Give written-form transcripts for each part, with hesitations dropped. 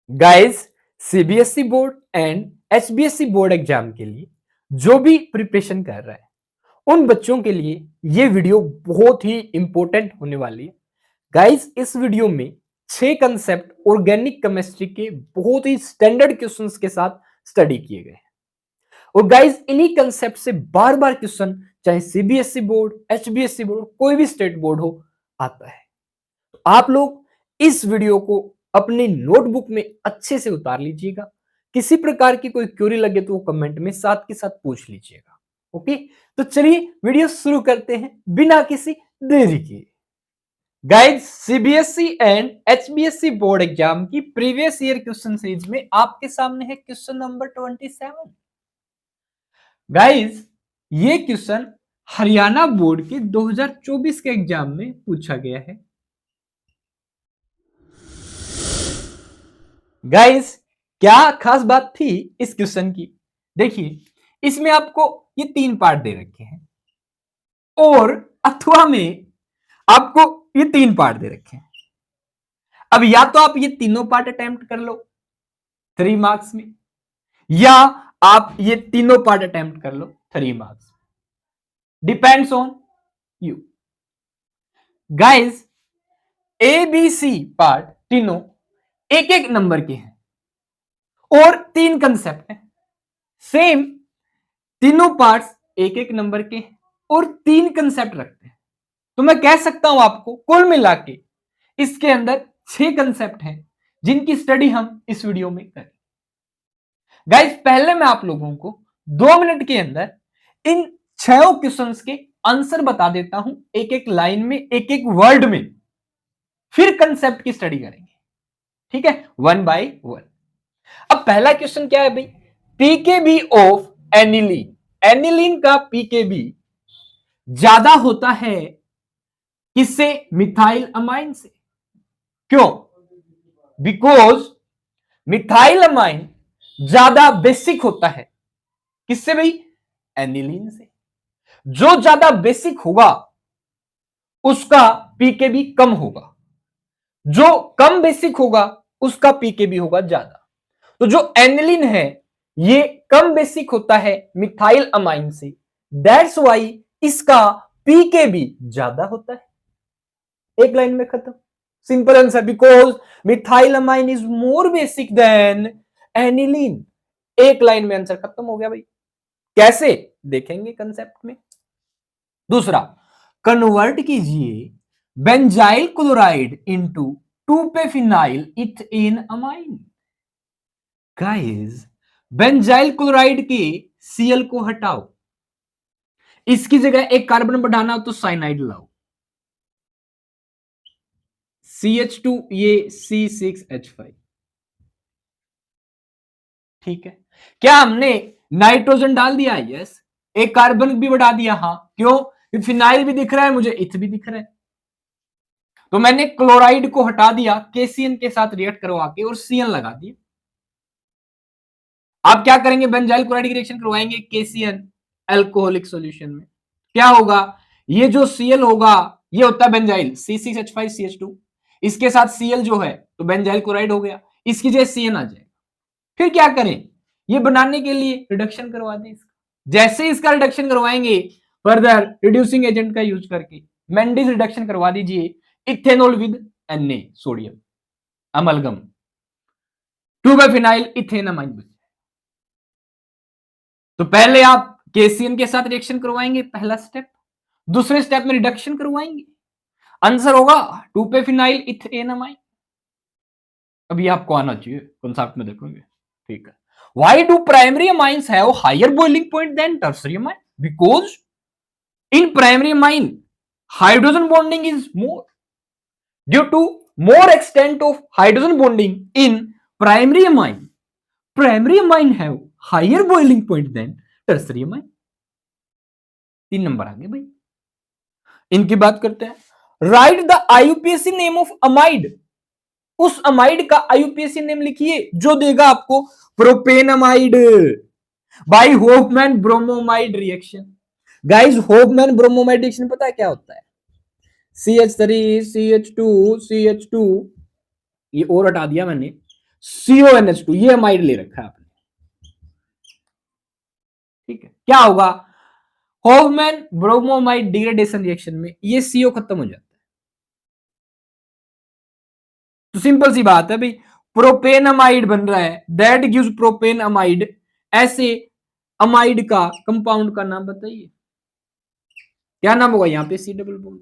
Guys, CBSE board and HBSE board exam के लिए जो भी प्रिपरेशन कर रहा है उन बच्चों के लिए ये वीडियो बहुत ही इंपॉर्टेंट होने वाली है। गाइस, इस वीडियो में 6 कंसेप्ट ऑर्गेनिक केमिस्ट्री के बहुत ही स्टैंडर्ड क्वेश्चंस के साथ स्टडी किए गए हैं। और गाइस, इन्हीं कंसेप्ट से बार बार क्वेश्चन चाहे सीबीएसई बोर्ड, एचबीएसई बोर्ड, कोई भी स्टेट बोर्ड हो, आता है। तो आप लोग इस वीडियो को अपनी नोटबुक में अच्छे से उतार लीजिएगा। किसी प्रकार की कोई क्वेरी लगे तो वो कमेंट में साथ के साथ पूछ लीजिएगा। ओके, तो चलिए वीडियो शुरू करते हैं बिना किसी देरी के। Guys, CBSE and HBSE board exam की प्रीवियस ईयर क्वेश्चन सीरीज में आपके सामने है क्वेश्चन नंबर 27। गाइस, ये क्वेश्चन हरियाणा बोर्ड के 2024 के एग्जाम में पूछा गया है। गाइस, क्या खास बात थी इस क्वेश्चन की? देखिए, इसमें आपको ये 3 पार्ट दे रखे हैं और अथवा में आपको ये 3 पार्ट दे रखे हैं। अब या तो आप ये तीनों पार्ट अटेम्प्ट कर लो 3 मार्क्स में, या आप ये तीनों पार्ट अटेम्प्ट कर लो 3 मार्क्स में। Depends on you. Guys, A B C part तीनों एक एक नंबर के हैं और 3 कंसेप्ट हैं। सेम तीनों पार्ट्स एक एक नंबर के हैं और 3 कंसेप्ट रखते हैं। तो मैं कह सकता हूं आपको कुल मिला के इसके अंदर 6 कंसेप्ट हैं जिनकी स्टडी हम इस वीडियो में करें। गाइस, पहले मैं आप लोगों को 2 मिनट के अंदर इन 6 क्वेश्चंस के आंसर बता देता हूं, एक एक लाइन में, एक एक वर्ड में, फिर कंसेप्ट की स्टडी करेंगे। ठीक है, 1 बाय 1। अब पहला क्वेश्चन क्या है भाई? PKb of aniline. एनिलीन का पीकेबी ज्यादा होता है किससे? मिथाइल अमाइन से। क्यों? बिकॉज मिथाइल अमाइन ज्यादा बेसिक होता है। किससे भाई? एनिलीन से। जो ज्यादा बेसिक होगा उसका पीकेबी कम होगा, जो कम बेसिक होगा उसका पीकेबी होगा ज्यादा। तो जो एनिलीन है ये कम बेसिक होता है मिथाइल अमाइन से, दैट्स वाई इसका पीकेबी ज्यादा होता है। एक लाइन में खत्म, simple answer. Because methyl amine is more basic than aniline. एक लाइन में आंसर खत्म हो गया भाई। कैसे देखेंगे कंसेप्ट में। दूसरा, कन्वर्ट कीजिए बेंजाइल क्लोराइड इनटू 2-पे-फिनाइल ethane amine. Guys, benzyl chloride के Cl को हटाओ, इसकी जगह एक कार्बन बढ़ाना हो तो साइनाइड लाओ। CH2 ये C6H5। ठीक है, क्या हमने नाइट्रोजन डाल दिया? यस। एक कार्बन भी बढ़ा दिया। हाँ, क्यों? फिनाइल भी दिख रहा है मुझे, इथ भी दिख रहा है, तो मैंने क्लोराइड को हटा दिया KCN के साथ रिएक्ट करवा के और Cl लगा दिया। आप क्या करेंगे? बेंजाइल क्लोराइड की रिएक्शन करवाएंगे KCN अल्कोहलिक सॉल्यूशन में। क्या होगा? ये जो Cl होगा ये होता है बेंजाइल C6H5CH2, इसके साथ Cl जो है तो बेंजाइल क्लोराइड हो गया, इसकी जगह CN आ जाएगा। फिर क्या करें? ये बनाने के लिए रिडक्शन करवा दें इसका। जैसे इसका रिडक्शन करवाएंगे फर्दर रिड्यूसिंग एजेंट का यूज करके मेंडिस रिडक्शन करवा दीजिए, ethanol with Na sodium amalgam 2-पे-फिनाइल इथेनामाइन। तो पहले आप KCN के साथ रिएक्शन करवाएंगे, पहला स्टेप। दूसरे स्टेप में रिडक्शन करवाएंगे, आंसर होगा 2-पे-फिनाइल इथेनामाइन। अभी आपको आना चाहिए, कंसेप्ट में देखोगे। ठीक है, why do primary amines have higher boiling point than tertiary amine? Because in primary amine hydrogen bonding is more. Due to more extent of hydrogen bonding in primary amine have higher boiling point than tertiary amine. 3 number आगे भाई, इनकी बात करते हैं। Write the IUPAC name of amide. उस amide का IUPAC name लिखिए जो देगा आपको propanamide by Hofmann bromamide reaction. Guys, Hofmann bromamide reaction पता है क्या होता है? CH3 CH2 CH2, ये और हटा दिया मैंने, CONH2, ये अमाइड ले रखा है आपने। ठीक है, क्या होगा, हॉफमैन ब्रोमोमाइड डिग्रेडेशन रिएक्शन में ये CO खत्म हो जाता है। तो सिंपल सी बात है भाई, प्रोपेनमाइड बन रहा है, दैट गिव्स प्रोपेनमाइड, ऐसे अमाइड का कंपाउंड का नाम बताइए, क्या नाम होगा यहां पे, C डबल बॉन्ड।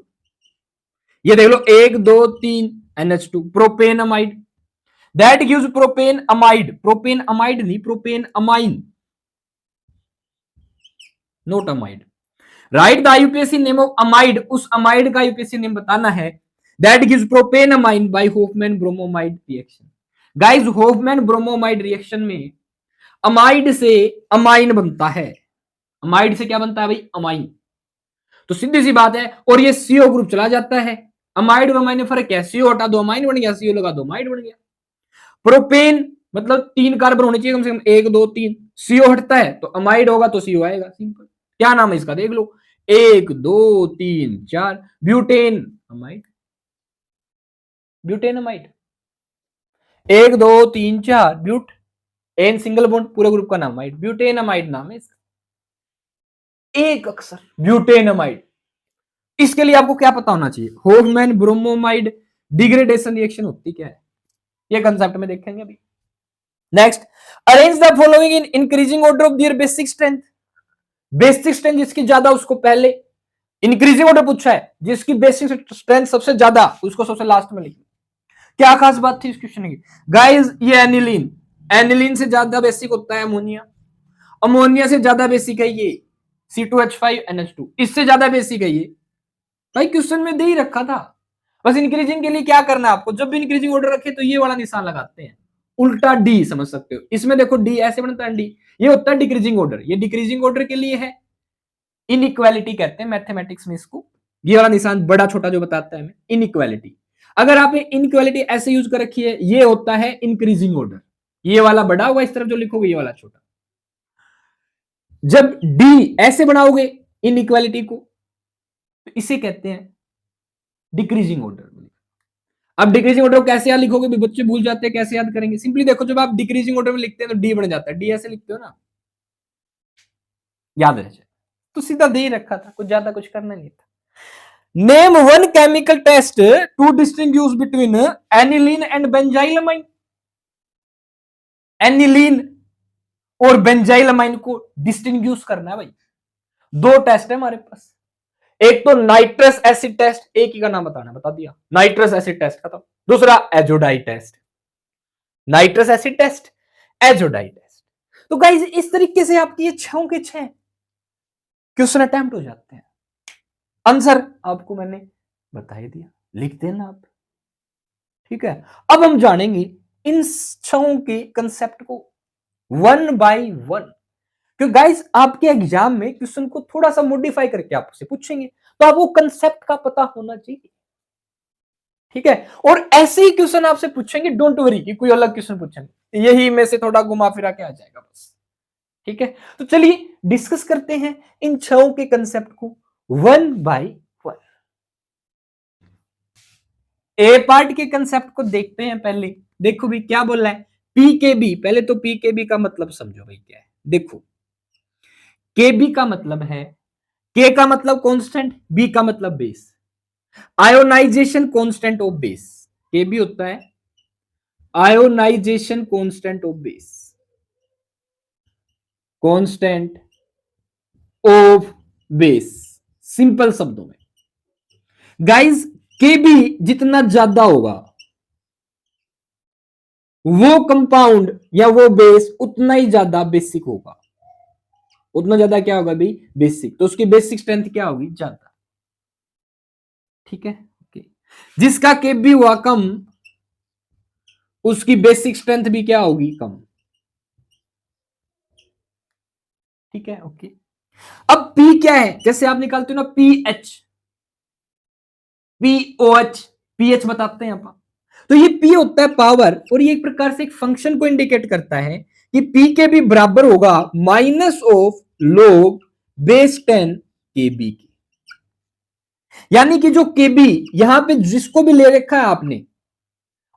ये देख लो, 1 2 3 NH2, propanamide, that gives propane amide, propane amide नहीं, propane amine, not amide. Write the IUPAC name of amide, उस अमाइड का आईयूपीएसी नेम बताना है, that gives propane amine by Hofmann bromamide reaction. Guys, Hofmann bromamide reaction में amide से amine बनता है, amide से क्या बनता है भाई, अमाइन। तो सीधी सी बात है, और ये CO ग्रुप चला जाता है, अमाइड और अमाइन में फर्क क्या है, CO हटा दो अमाइन बन गया, CO लगा दो अमाइड बन गया। प्रोपेन मतलब 3 कार्बन होने चाहिए कम से कम, 1 2 3, CO हटता है तो अमाइड होगा तो CO आएगा, सिंपल। क्या नाम है इसका देख लो, 1 2 3 4, butane amide, butane amide, 1 2 3 4 but, ane single bond, पूरे ग्रुप का नाम अमाइड, ब्यूटेन अमाइड नाम है इसका, एक अक्षर ब्यूटेन अमाइड। इसके लिए आपको क्या पता होना चाहिए, हॉफमैन ब्रोमोमाइड डिग्रेडेशन रिएक्शन होती क्या है, ये कंसेप्ट में देखेंगे अभी। Next, arrange the following in increasing order of their basic strength, basic strength जिसकी ज्यादा उसको पहले, इंक्रीजिंग ऑर्डर पूछा है, जिसकी बेसिक स्ट्रेंथ सबसे ज्यादा उसको सबसे लास्ट में लिखिए। क्या खास बात थी इस क्वेश्चन की, गाइस ये एनिलीन, एनिलीन से ज्यादा बेसिक होता है अमोनिया, अमोनिया से ज्यादा बेसिक है ये C2H5NH2, इससे ज्यादा बेसिक है ये, भाई क्वेश्चन में दे ही रखा था। बस इंक्रीजिंग के लिए क्या करना है आपको, जब भी इंक्रीजिंग ऑर्डर रखे तो ये वाला निशान लगाते हैं, उल्टा डी समझ सकते हो, इसमें देखो डी ऐसे बनता है, डी ये होता है डिक्रीजिंग ऑर्डर, ये डिक्रीजिंग ऑर्डर के लिए है, इनइक्वालिटी कहते हैं मैथमेटिक्स में इसको, ये वाला निशान बड़ा छोटा जो बताता है हमें, इनइक्वालिटी। अगर आपने इनइक्वालिटी ऐसे यूज कर रखी है, ये होता है इंक्रीजिंग ऑर्डर, ये वाला बड़ा हुआ इस तरफ जो लिखोगे, ये वाला छोटा। जब डी ऐसे बनाओगे इनइक्वालिटी को, तो इसे कहते हैं डिक्रीजिंग ऑर्डर। अब डिक्रीजिंग ऑर्डर को कैसे याद लिखोगे, भी बच्चे भूल जाते हैं, कैसे याद करेंगे, सिंपली देखो, जब आप डिक्रीजिंग ऑर्डर में लिखते हैं तो डी बन जाता है, डी ऐसे लिखते हो ना, याद रह जाए, तो सीधा दे ही रखा था, कुछ ज्यादा कुछ करना नहीं था। Name one chemical test to distinguish between aniline and benzylamine, aniline और बेंजाइलमाइन को डिस्टिंग्विश करना है भाई, दो टेस्ट है हमारे पास, एक तो नाइट्रस एसिड टेस्ट, एक ही का नाम बताना, बता दिया, नाइट्रस एसिड टेस्ट खत्म। दूसरा azo dye test, nitrous acid test, azo dye test. तो गाइस इस तरीके से आपकी ये 6 के 6 क्वेश्चन अटेम्प्ट हो जाते हैं। आंसर आपको मैंने बता ही दिया, लिख देना आप, ठीक है। अब हम जानेंगे इन 6 के कंसेप्ट को 1 बाय 1, क्योंकि गाइस आपके एग्जाम में क्वेश्चन को थोड़ा सा मॉडिफाई करके आपसे पूछेंगे, तो आपको कंसेप्ट का पता होना चाहिए, ठीक है। और ऐसे ही क्वेश्चन आपसे पूछेंगे, डोंट वरी कि कोई अलग क्वेश्चन पूछेंगे, यही में से थोड़ा घुमा फिरा के आ जाएगा बस, ठीक है। तो चलिए डिस्कस करते हैं इन 6 के कंसेप्ट को 1 बाय 1। ए पार्ट के कंसेप्ट को देखते हैं पहले, देखो भी क्या बोल रहा है, पीकेबी, पहले तो पीकेबी का मतलब समझो भाई क्या है, देखो केबी का मतलब है, के का मतलब कांस्टेंट, बी का मतलब base, ionisation constant of base, Kb होता है ionisation constant of base, constant of base, simple शब्दों में गाइस केबी जितना ज्यादा होगा वो कंपाउंड या वो बेस उतना ही ज्यादा बेसिक होगा, उतना ज्यादा क्या होगा भाई, बेसिक, तो उसकी बेसिक स्ट्रेंथ क्या होगी, ज्यादा, ठीक है। ओके, जिसका केबी हुआ कम उसकी बेसिक स्ट्रेंथ भी क्या होगी, कम, ठीक है। ओके, अब पी क्या है, जैसे आप निकालते हो ना पीएच, पीओएच, पीएच बताते हैं आप, तो ये पी होता है पावर, और ये एक प्रकार से एक फंक्शन को इंडिकेट करता है कि पी के भी बराबर होगा माइनस ऑफ log बेस 10 केबी की, यानी कि जो केबी यहां पे जिसको भी ले रखा है आपने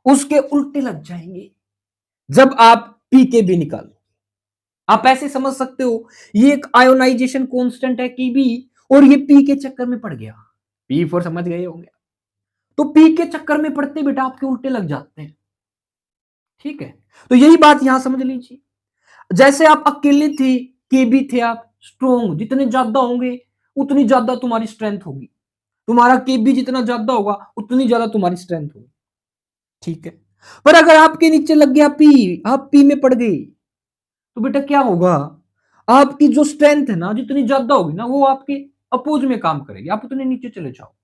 उसके उल्टे लग जाएंगे, जब आप पीकेबी निकालो। आप ऐसे समझ सकते हो ये एक आयोनाइजेशन कांस्टेंट है केबी, और ये पी के चक्कर में पड़ गया। पी फॉर समझ गए होंगे। तो पी के चक्कर में पड़ते बेटा आपके उल्टे लग जाते हैं। ठीक है, तो यही बात यहां समझ लीजिए। जैसे आप अकेले थे, केबी थे आप स्ट्रोंग, जितने ज्यादा होंगे उतनी ज्यादा तुम्हारी स्ट्रेंथ होगी। तुम्हारा केबी जितना ज्यादा होगा उतनी ज्यादा तुम्हारी स्ट्रेंथ होगी। ठीक है, पर अगर आपके नीचे लग गया पी, आप पी में पड़ गई, तो बेटा क्या होगा, आपकी जो स्ट्रेंथ है ना जितनी ज्यादा होगी ना वो आपके अपोज में काम करेगी, आप उतने नीचे चले जाओगे।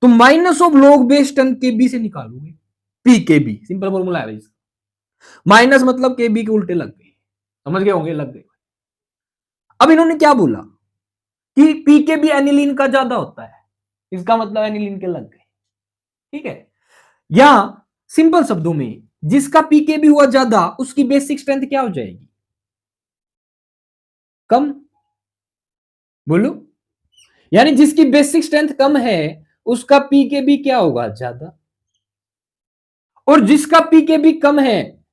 तो माइनस ऑफ लॉग बेस 10 केबी से निकालोगे पी के बी, सिंपल फॉर्मूला है इसका। माइनस मतलब केबी के उल्टे लग गए, समझ गए होंगे, लग गए। अब इन्होंने क्या बोला कि पी के बी एनिलीन का ज्यादा होता है, इसका मतलब एनिलीन के लग गए। ठीक है, या सिंपल शब्दों में जिसका पीके भी हुआ ज्यादा उसकी बेसिक स्ट्रेंथ क्या हो जाएगी, कम। बोलो, यानी जिसकी बेसिक स्ट्रेंथ कम है उसका पीके भी क्या होगा, ज्यादा। और जिसका पीके भी कम है,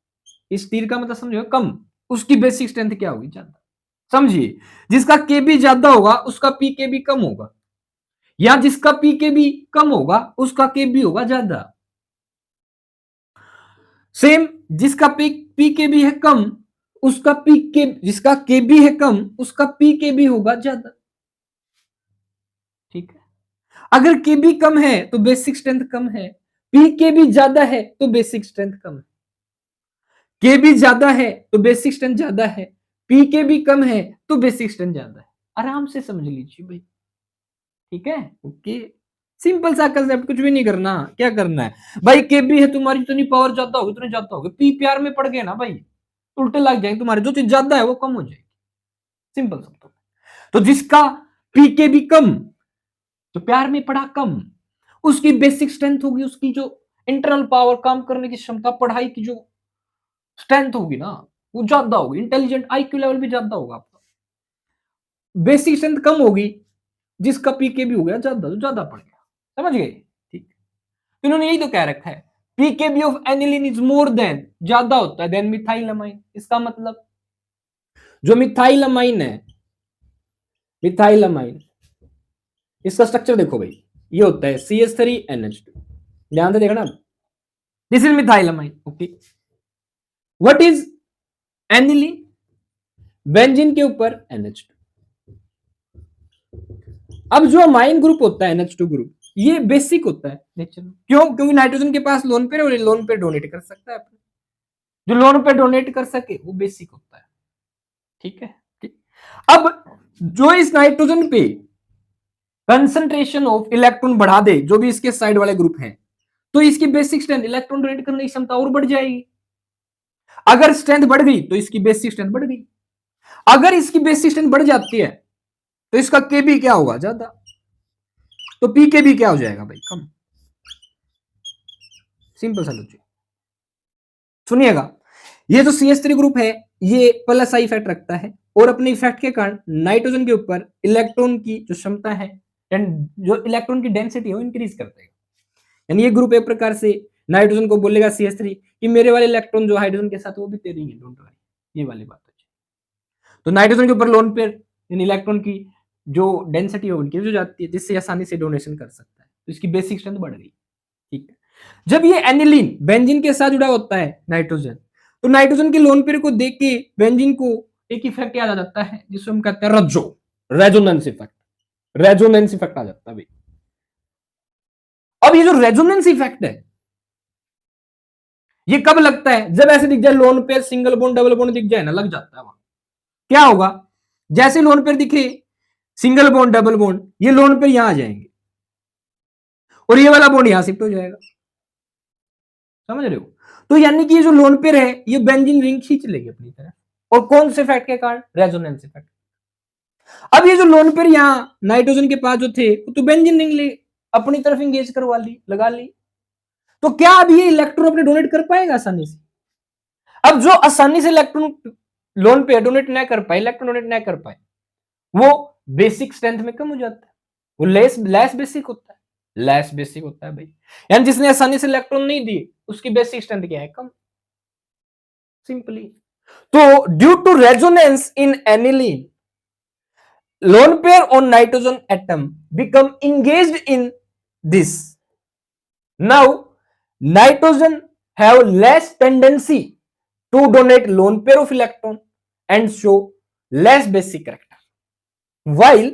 इस तीर का मतलब समझो कम, उसकी बेसिक स्ट्रेंथ क्या होगी, ज्यादा। समझिए, जिसका के भी ज्यादा होगा उसका पीके भी कम होगा, या जिसका पीके भी कम होगा उसका के भी होगा ज्यादा। सेम, जिसका पी के भी है कम उसका पी के, जिसका के भी है कम उसका पी के भी होगा ज्यादा। ठीक है, अगर के भी कम है तो बेसिक स्ट्रेंथ कम है, पी के भी ज्यादा है तो बेसिक स्ट्रेंथ कम है। के भी ज्यादा है तो बेसिक स्ट्रेंथ ज्यादा है, पी के भी कम है तो बेसिक स्ट्रेंथ ज्यादा है। आराम से समझ लीजिए भाई। ठीक है, ओके, सिंपल सा कंसेप्ट, कुछ भी नहीं करना। क्या करना है भाई, के भी है तुम्हारी जितनी पावर ज्यादा होगी उतनी ज्यादा होगी, पी प्यार में पड़ गए ना भाई, उल्टे लग जाएंगे तुम्हारे, जो चीज ज्यादा है वो कम हो जाएगी। सिंपल सब। तो जिसका पीके भी कम, जो प्यार में पड़ा कम, उसकी बेसिक स्ट्रेंथ होगी, उसकी जो इंटरनल पावर, काम करने की क्षमता, पढ़ाई की जो स्ट्रेंथ होगी ना वो ज्यादा होगी, इंटेलिजेंट आईक्यू लेवल भी ज्यादा होगा आपका। बेसिक स्ट्रेंथ कम होगी, जिसका पीके भी हो गया ज्यादा, तो ज्यादा पड़ गया। समझ गए? ठीक, तो इन्होंने यही तो कह रखा है, pKb of aniline is more then, ज्यादा होता है देन मिथाइलमाइन। इसका मतलब जो मिथाइलमाइन है, मिथाइलमाइन, इसका स्ट्रक्चर देखो भाई, ये होता है CH3NH2। ध्यान से देखना, this is methylamine. Okay, what is aniline, benzene के ऊपर NH2। अब जो अमाइन ग्रुप होता है NH2 ग्रुप, ये बेसिक होता है नेचर में। क्यों? क्योंकि नाइट्रोजन के पास लोन पेयर, और लोन पेयर डोनेट कर सकता है अपने, जो लोन पेयर डोनेट कर सके वो बेसिक होता है। ठीक है, ठीक। अब जो इस नाइट्रोजन पे कंसंट्रेशन ऑफ इलेक्ट्रॉन बढ़ा दे, जो भी इसके साइड वाले ग्रुप हैं, तो इसकी बेसिक स्ट्रेंथ, इलेक्ट्रॉन डोनेट करने की क्षमता और बढ़ जाएगी। अगर स्ट्रेंथ बढ़ गई तो इसकी बेसिक स्ट्रेंथ बढ़ गई, अगर इसकी बेसिक स्ट्रेंथ बढ़ जाती है तो इसका के भी क्या होगा, ज्यादा, तो पी के भी क्या हो जाएगा भाई, कम। सिंपल सा लॉजिक। सुनिएगा, ये जो CH3 ग्रुप है ये प्लस आई इफेक्ट रखता है, और अपने इफेक्ट के कारण नाइट्रोजन के ऊपर इलेक्ट्रॉन की जो क्षमता है, जो इलेक्ट्रॉन की डेंसिटी है वो इंक्रीज करता है। यानी ये ग्रुप एक प्रकार से नाइट्रोजन को बोलेगा CH3 कि मेरे वाले इलेक्ट्रॉन जो हाइड्रोजन के साथ वो भी तेरे ही है, डोंट वरी, ये वाली बात है। तो नाइट्रोजन के ऊपर लोन पेयर यानी इलेक्ट्रॉन की जो डेंसिटी है उनकी जो जाती है, जिससे आसानी से डोनेशन कर सकता है, तो इसकी बेसिक स्ट्रेंथ बढ़ गई। ठीक है, जब ये एनिलीन बेंजीन के साथ जुड़ा होता है नाइट्रोजन, तो नाइट्रोजन के लोन पेयर को देख के बेंजीन को एक इफेक्ट याद आ जाता है जिसको हम कहते हैं रज्जो, रेजोनेंस इफेक्ट। रेजोनेंस इफेक्ट आ जाता है भाई। अब ये जो रेजोनेंस इफेक्ट है ये कब लगता है, जब ऐसे दिख जाए lone pair, single bond double bond दिख जाए ना, लग जाता है वहां। क्या होगा, जैसे लोन पेयर दिखे, सिंगल बॉन्ड डबल बॉन्ड, ये लोन पेयर यहां आ जाएंगे और ये वाला बॉन्ड यहां शिफ्ट हो जाएगा। समझ रहे हो? तो यानी कि ये जो लोन पेयर है ये बेंजीन रिंग खींच लेगी अपनी तरफ, और कौन से इफेक्ट के कारण, रेजोनेंस इफेक्ट। अब ये जो लोन पेयर यहां नाइट्रोजन के पास जो थे तो बेंजीन रिंग ले अपनी तरफ इंगेज करवा ली, लगा ली, तो क्या अब ये इलेक्ट्रॉन अपने डोनेट कर पाएगा आसानी से? अब जो आसानी से इलेक्ट्रॉन लोन पेयर डोनेट ना कर पाए, इलेक्ट्रॉन डोनेट ना कर पाए, वो बेसिक स्ट्रेंथ में कम हो जाता है, वो लेस बेसिक होता है, लेस बेसिक होता है भाई। यानी जिसने आसानी से इलेक्ट्रॉन नहीं दिए उसकी बेसिक स्ट्रेंथ क्या है, कम। सिंपली। तो due to resonance in aniline, lone pair on nitrogen atom become engaged in this. Now nitrogen have less tendency to donate lone pair of electron and show less basic character, while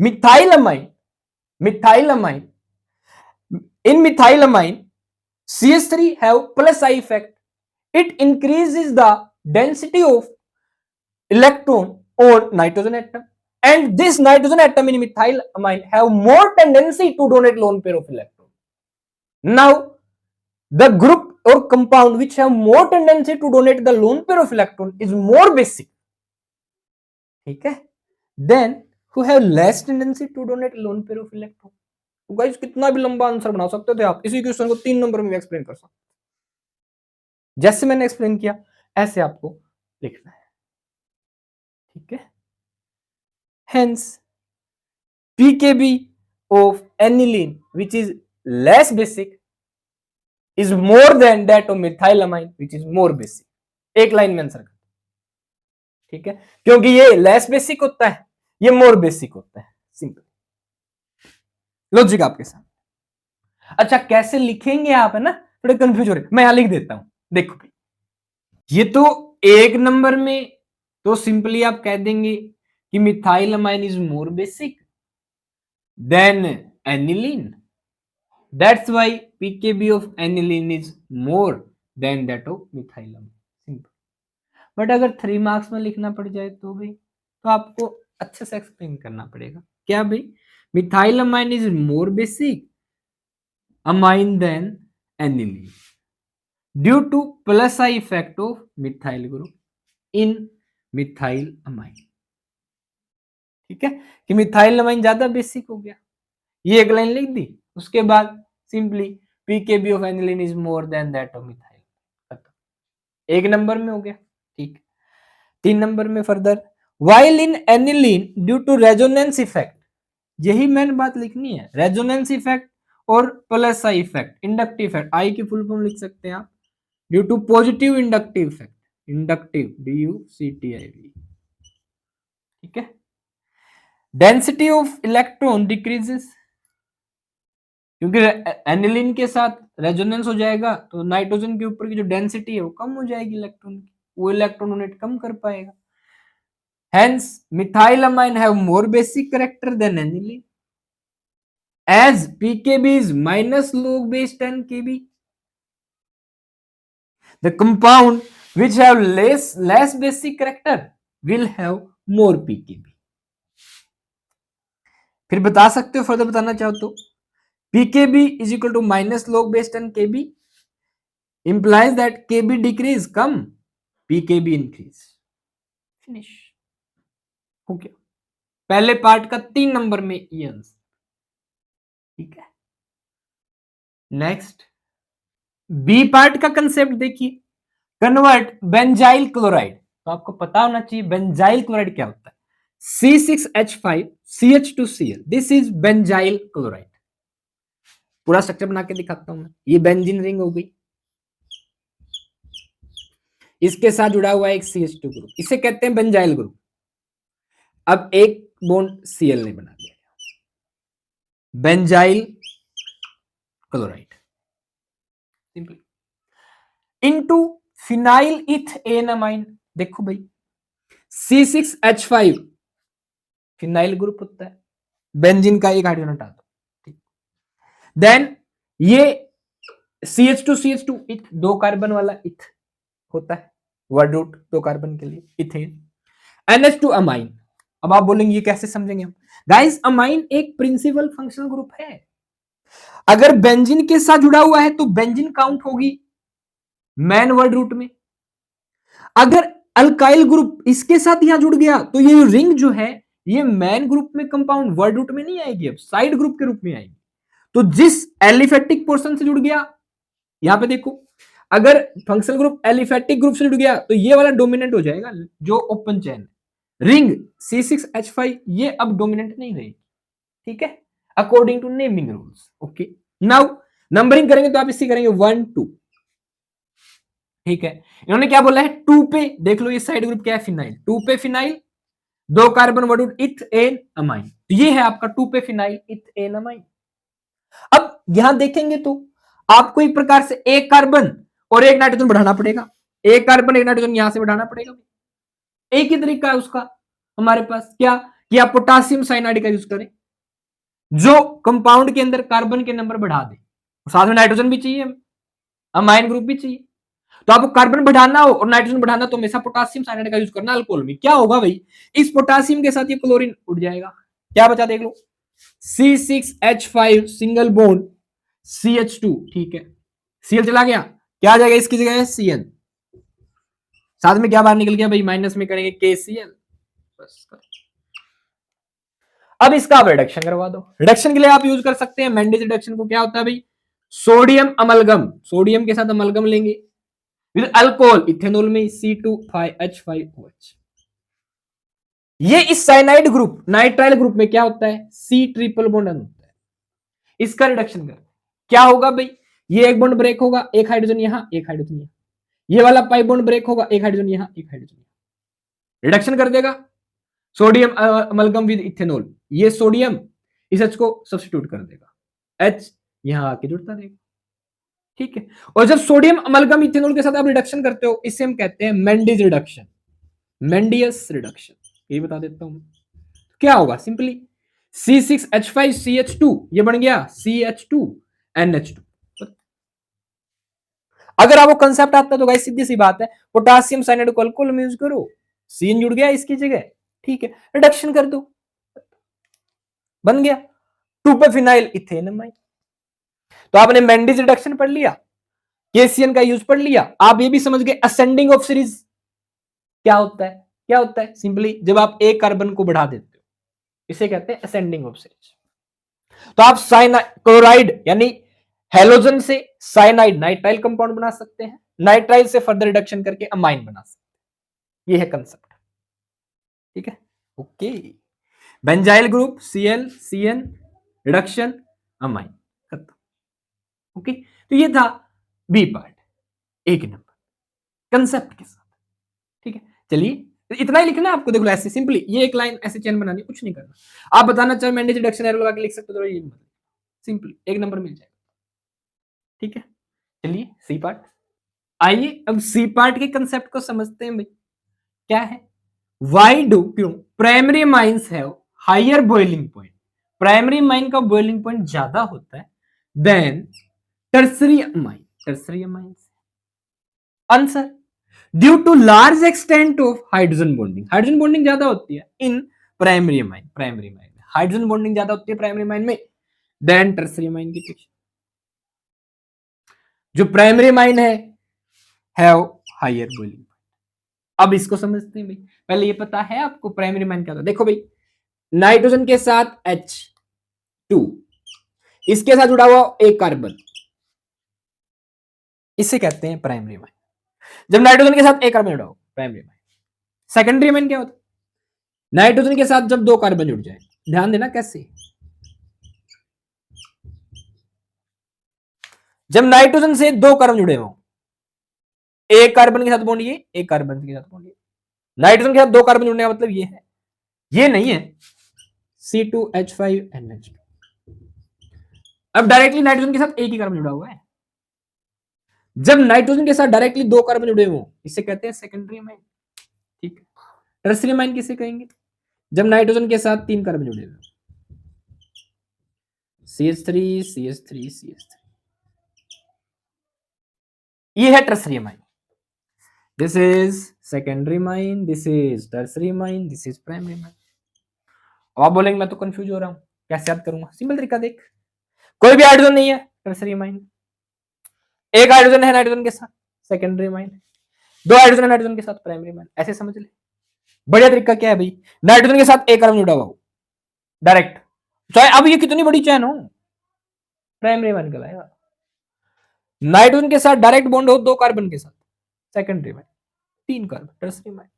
methylamine in methylamine CH3 have plus I effect. It increases the density of electron on nitrogen atom, and this nitrogen atom in methylamine have more tendency to donate lone pair of electron. Now the group or compound which have more tendency to donate the lone pair of electron is more basic, ठीक है, then who have less tendency to donate lone pair of electron. तो guys कितना भी लंबा answer बना सकते थे आप, इसी क्वेश्चन को 3 नंबर में एक्सप्लेन कर सकते, जैसे मैंने एक्सप्लेन किया ऐसे आपको लिखना है, ठीक है। Hence pKb of aniline which is less basic is more than that of methylamine which is more basic. एक लाइन में आंसर कर, ठीक है, क्योंकि ये लेस बेसिक होता है, ये मोर बेसिक होता है, सिंपल लॉजिक आपके साथ। अच्छा कैसे लिखेंगे आप, है ना, थोड़े कंफ्यूज हो रहे, मैं यहां लिख देता हूं, देखो भाई, ये तो 1 नंबर में तो सिंपली आप कह देंगे कि methylamine is more basic than aniline, that's why pKb of aniline is more than that of methylamine, simple. But अगर 3 मार्क्स में लिखना पड़ जाए तो भाई, तो आपको अच्छे से एक्सप्लेन करना पड़ेगा, क्या भाई, methylamine is more basic amine than aniline due to plus I effect of methyl group in methylamine, ठीक है, कि मिथाइलमाइन ज्यादा बेसिक हो गया, ये एक लाइन लिख दी, उसके बाद simply pKb of aniline is more than that of methyl, खत्म, 1 नंबर में हो गया, ठीक। 3 नंबर में further, while in aniline due to resonance effect, यही मेन बात लिखनी है, रेजोनेंस इफेक्ट और plus I effect, inductive effect, I की फुल फॉर्म लिख सकते हैं आप, due to positive inductive effect, inductive DUCTIV, ठीक है, डेंसिटी ऑफ इलेक्ट्रॉन डिक्रीजेस, क्योंकि एनिलीन के साथ रेजोनेंस हो जाएगा तो नाइट्रोजन के ऊपर की जो डेंसिटी है वो कम हो जाएगी इलेक्ट्रॉन की, वो इलेक्ट्रॉन डोनेट कम कर पाएगा, hence methylamine have more basic character than aniline as pKb is minus log base 10 kb. The compound which have less basic character will have more pKb. फिर बता सकते हो, फर्दर बताना चाहो तो pKb is equal to minus log base 10 kb implies that kb decrease come, pKb increase, finish हो गया, पहले पार्ट का 3 नंबर में ये आंसर, ठीक है। नेक्स्ट बी पार्ट का कंसेप्ट देखिए, कन्वर्ट बेंजाइल क्लोराइड, तो आपको पता होना चाहिए बेंजाइल क्लोराइड क्या होता है, C6H5 CH2Cl, this is benzyl chloride. पूरा स्ट्रक्चर बना के दिखाता हूं मैं, ये बेंजीन रिंग हो गई, इसके साथ जुड़ा हुआ है एक CH2 ग्रुप, इसे कहते हैं बेंजाइल ग्रुप। अब एक बॉन्ड Cl ने बना दिया, benzyl chloride simply into phenyl ethanamine. देखो भाई C6H5 फिनाइल ग्रुप होता है, बेंजीन का एक हाइड्रोजन हटा दो, ठीक, देन ये CH2 इथ, 2 कार्बन वाला इथ होता है, वर्ड रूट 2 कार्बन के लिए इथेन, NH2 अमाइन। अब आप बोलेंगे ये कैसे समझेंगे हम, गाइस अमाइन एक प्रिंसिपल फंक्शनल ग्रुप है, अगर बेंजीन के साथ जुड़ा हुआ है तो बेंजीन काउंट होगी मैन वर्ड रूट में, अगर अल्काइल ग्रुप इसके साथ यहां जुड़ गया तो ये रिंग जो है ये मैन ग्रुप में कंपाउंड वर्ड रूट में नहीं आएगी, अब साइड ग्रुप के रूप में आएगी। तो जिस एलिफेटिक पोर्शन से जुड़ गया, यहां पे देखो अगर फंक्शनल ग्रुप एलिफेटिक ग्रुप से जुड़ गया तो ये वाला डोमिनेंट हो जाएगा, जो ओपन चेन रिंग C6H5 ये अब डोमिनेंट नहीं रहेगी, ठीक है, according to naming rules. Okay, now numbering करेंगे तो आप इससे करेंगे 1 2, ठीक है, इन्होंने क्या बोला है 2 पे, देख लो ये साइड ग्रुप क्या है फिनाइल, 2 पे फिनाइल, 2 कार्बन वडुड इथेन अमाइन, तो ये है आपका 2 पे फिनाइल इथेन अमाइन। अब यहां देखेंगे तो आपको एक प्रकार से एक कार्बन और एक नाइट्रोजन बढ़ाना पड़ेगा, एक कार्बन एक नाइट्रोजन यहां से बढ़ाना पड़ेगा, एक ही तरीका है उसका हमारे पास, क्या कि आप पोटासियम साइनाइड का यूज करें जो कंपाउंड के अंदर कार्बन के नंबर बढ़ा दे, साथ में नाइट्रोजन भी चाहिए, अमाइन ग्रुप भी चाहिए, तो आपको कार्बन बढ़ाना हो और नाइट्रोजन बढ़ाना तो हमेशा पोटासियम साइनाइड का यूज करना अल्कोहल में। क्या होगा भाई, इस पोटासियम के साथ ये क्लोरीन उड़ जाएगा, क्या बचा देख लो, C6H5 सिंगल बॉन्ड CH2, ठीक है, Cl चला गया, क्या आ जाएगा इसकी जगह Cn, साथ में क्या बाहर निकल गया भाई, माइनस में करेंगे KCl, बस। अब इसका आप रिडक्शन करवा दो, रिडक्शन के लिए आप यूज कर सकते हैं मेंडिस रिडक्शन को, क्या होता है भाई, सोडियम अमलगम, सोडियम के साथ अमलगम लेंगे विद अल्कोहल इथेनॉल में C2H5OH, ये इस साइनाइड ग्रुप नाइट्राइल ग्रुप में क्या होता है C ट्रिपल बॉन्ड होता है, इसका रिडक्शन कर क्या होगा भाई, ये एक बॉन्ड ब्रेक होगा, एक हाइड्रोजन यहां एक हाइड्रोजन यहां, ये वाला पाई बॉन्ड ब्रेक होगा, एक हाइड्रोजन यहां एक हाइड्रोजन यहां, रिडक्शन कर देगा सोडियम अमलगम विद इथेनॉल, ये सोडियम इस H को सब्स्टिट्यूट कर देगा, H यहां आके जुड़ता रहेगा, ठीक है। और जब सोडियम अमलगम इथेनॉल के साथ आप रिडक्शन करते हो इसे हम कहते हैं मेंडिस रिडक्शन, मेंडियस रिडक्शन, ये बता देता हूं क्या होगा, सिंपली C6H5CH2 ये बन गया CH2NH2। अगर आपको कंसेप्ट आता है तो गाइस सीधी सी बात है, पोटासियम साइनाइड को अल्कोहल में यूज करो, सीन जुड़ गया इसकी जगह, ठीक है, रिडक्शन कर दो, बन गया 2 पे फिनाइल इथेन अमाइन। तो आपने मेंडिस रिडक्शन पढ़ लिया, केसीएन का यूज पढ़ लिया, आप ये भी समझ गए असेंडिंग ऑफ सीरीज क्या होता है, क्या होता है, सिंपली जब आप एक कार्बन को बढ़ा देते हो इसे कहते हैं असेंडिंग ऑफ सीरीज। तो आप क्लोराइड यानी हेलोजन से साइनाइड नाइट्राइल कंपाउंड बना सकते हैं, नाइट्राइल से फर्दर रिडक्शन करके अमाइन बना सकते हैं, ये है कंसेप्ट, ठीक है, okay. Benzyl group Cl Cn reduction amine खत्म, ओके। तो ये था बी पार्ट, एक नंबर कंसेप्ट के साथ, ठीक है। चलिए इतना ही लिखना है आपको, देखो ऐसे सिंपली ये एक लाइन ऐसे चेन बनानी, कुछ नहीं करना, आप बताना चाहे मेंडिस रिडक्शन एरो लगा के लिख सकते हो, ये सिंपली एक नंबर मिल जाएगा, ठीक है। चलिए सी पार्ट, आइए अब सी पार्ट के कंसेप्ट को समझते हैं भाई, क्या है, वाई डू, क्यों primary amines have higher boiling point, primary amine का बॉइलिंग पॉइंट ज्यादा होता है than tertiary amine, tertiary amine. Answer, due to large extent of hydrogen bonding, hydrogen bonding ज्यादा होती है in primary amine, primary amine में hydrogen bonding ज्यादा होती है प्राइमरी अमाइन में देन टर्सरी अमाइन की अपेक्षा। जो प्राइमरी अमाइन है हैव हायर बॉइलिंग। अब इसको समझते हैं भाई, पहले ये पता है आपको प्राइमरी अमाइन क्या होता है, देखो भाई नाइट्रोजन के साथ H2, इसके साथ जुड़ा हुआ एक कार्बन, इसे कहते हैं प्राइमरी अमाइन। जब नाइट्रोजन के साथ एक कार्बन जुड़ा हो प्राइमरी अमाइन। सेकेंडरी अमाइन क्या होता है, नाइट्रोजन के साथ जब दो कार्बन जुड़ जाए, ध्यान देना कैसे, जब नाइट्रोजन से दो कार्बन जुड़े हो, एक कार्बन के साथ बॉन्ड ये, एक कार्बन के साथ बॉन्ड ये, नाइट्रोजन के साथ दो कार्बन जुड़ने का मतलब ये है, ये नहीं है C2H5NH2। अब डायरेक्टली नाइट्रोजन के साथ एक ही कार्बन जुड़ा हुआ है, जब नाइट्रोजन के साथ डायरेक्टली दो कार्बन जुड़े हो इसे कहते हैं सेकेंडरी अमाइन, ठीक है। टर्सरी अमाइन किसे कहेंगे, जब नाइट्रोजन के साथ तीन कार्बन जुड़े हुए, CH3 CH3 CH3, ये है tertiary amine. This is secondary amine, this is tertiary amine, this is primary amine. अब आप बोलेंगे मैं तो कंफ्यूज हो रहा हूं, कैसे याद करूंगा, सिंपल तरीका देख, कोई भी हाइड्रोजन नहीं है टर्सरी अमाइन, एक हाइड्रोजन है नाइट्रोजन के साथ सेकेंडरी अमाइन, दो हाइड्रोजन है नाइट्रोजन के साथ प्राइमरी अमाइन, ऐसे समझ ले। बढ़िया तरीका क्या है भाई, नाइट्रोजन के साथ एक कार्बन जुड़ा हुआ हो डायरेक्ट, चाहे अब ये कितनी बड़ी चैन हो प्राइमरी अमाइन कहलाएगा। नाइट्रोजन के साथ डायरेक्ट बॉन्ड हो दो कार्बन के साथ सेकेंडरी अमाइन, तीन कार्बन टर्सरी अमाइन।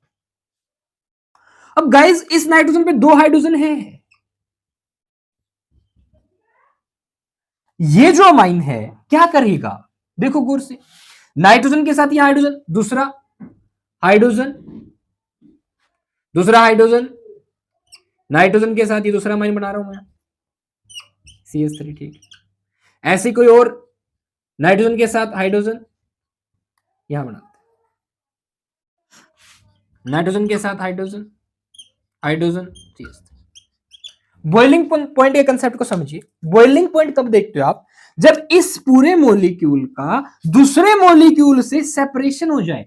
अब गाइस इस नाइट्रोजन पे दो हाइड्रोजन है, ये जो अमाइन है क्या करेगा, देखो गौर से, नाइट्रोजन के साथ ये हाइड्रोजन, दूसरा हाइड्रोजन, दूसरा हाइड्रोजन, नाइट्रोजन के साथ ये दूसरा अमाइन बना रहा हूं मैं, CH3, ठीक। ऐसे कोई और नाइट्रोजन के साथ हाइड्रोजन यहां बनाते हैं, नाइट्रोजन के साथ hydrogen, hydrogen, CH3। Boiling point के कंसेप्ट को समझिए। बॉइलिंग पॉइंट कब देखते हो आप? जब इस पूरे मॉलिक्यूल का दूसरे मॉलिक्यूल से सेपरेशन हो जाए,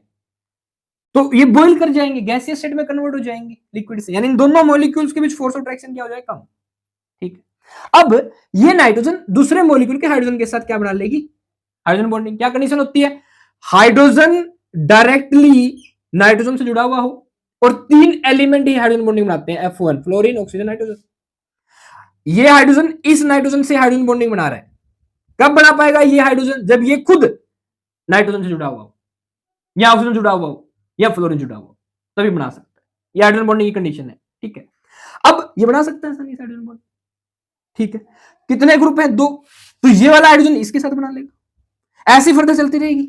तो ये बॉइल कर जाएंगे, गैसियस स्टेट में कन्वर्ट हो जाएंगे लिक्विड से, यानी इन दोनों मॉलिक्यूल्स के बीच फोर्स ऑफ अट्रैक्शन क्या हो जाएगा? कम, ठीक है। अब ये नाइट्रोजन दूसरे मॉलिक्यूल के हाइड्रोजन के साथ क्या बना लेगी? Hydrogen bonding. क्या कंडीशन होती है? हाइड्रोजन डायरेक्टली नाइट्रोजन से जुड़ा हुआ हो, और 3 एलिमेंट ही हाइड्रोजन बॉन्डिंग बनाते हैं, F1, फ्लोरीन, ऑक्सीजन, नाइट्रोजन। ये हाइड्रोजन इस नाइट्रोजन से हाइड्रोजन बॉन्डिंग बना रहा है। कब बना पाएगा ये हाइड्रोजन? जब ये खुद नाइट्रोजन से जुड़ा हुआ हो, या ऑक्सीजन जुड़ा हुआ हो, या फ्लोरीन जुड़ा हुआ हो, तभी बना सकता है। ये हाइड्रोजन बॉन्डिंग की कंडीशन है, ठीक है। अब ये बना सकता है हाइड्रोजन बॉन्ड, ठीक है। कितने ग्रुप हैं? 2। तो ये वाला हाइड्रोजन इसके साथ बना लेगा, ऐसी फर्दर चलती रहेगी।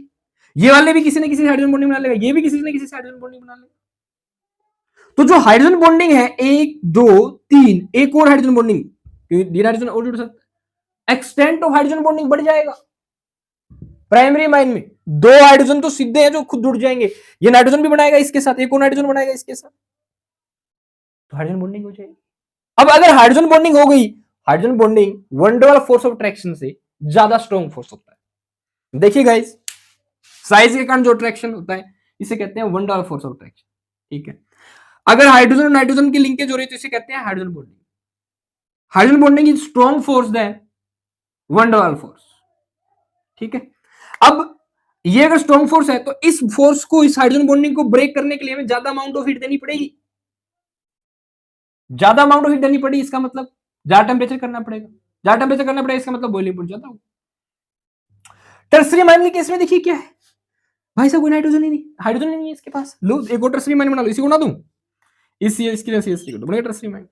ये वाले भी किसी ने किसी हाइड्रोजन बॉन्डिंग बना लेगा, ये भी किसी ने किसी से हाइड्रोजन बॉन्डिंग बना लेगा। तो जो हाइड्रोजन बॉन्डिंग है 1 2 3, एक और हाइड्रोजन बॉन्डिंग, क्योंकि हाइड्रोजन और जुड़ सकता है, एक्सटेंट ऑफ हाइड्रोजन बॉन्डिंग बढ़ जाएगा। प्राइमरी अमाइन में 2 हाइड्रोजन तो सीधे हैं जो खुद जुड़ जाएंगे, ये नाइट्रोजन भी बनाएगा इसके साथ, एक और नाइट्रोजन बनाएगा इसके साथ, तो हाइड्रोजन बॉन्डिंग हो जाएगी। अब अगर हाइड्रोजन बॉन्डिंग हो गई, hydrogen bonding one dimensional force of attraction से ज्यादा स्ट्रॉन्ग फोर्स होता है। देखिए गाइस, साइज के कारण जो अट्रैक्शन होता है इसे कहते हैं one dimensional force of attraction, ठीक है। अगर हाइड्रोजन और नाइट्रोजन की लिंकेज हो रही है तो इसे कहते हैं hydrogen bonding. Hydrogen bonding is strong force than one dimensional force, ठीक है। अब ये अगर स्ट्रॉन्ग फोर्स है तो इस फोर्स को, इस हाइड्रोजन बॉन्डिंग को ब्रेक करने के लिए हमें ज्यादा अमाउंट ऑफ हीट देनी पड़ेगी, ज्यादा अमाउंट ऑफ हीट देनी पड़ेगी, इसका मतलब ज्यादा टेम्परेचर करना पड़ेगा, ज्यादा टेम्परेचर करना पड़ेगा, इसका मतलब बॉइलिंग पॉइंट ज्यादा होगा। टर्सरी अमाइन के केस में देखिए क्या है भाई साहब, कोई नाइट्रोजन ही नहीं, हाइड्रोजन ही नहीं है इसके पास, लो एक और टर्सरी अमाइन बना लो, इसी को ना दूं, इसकी लिए सीएस को बनेगा टर्सरी अमाइन,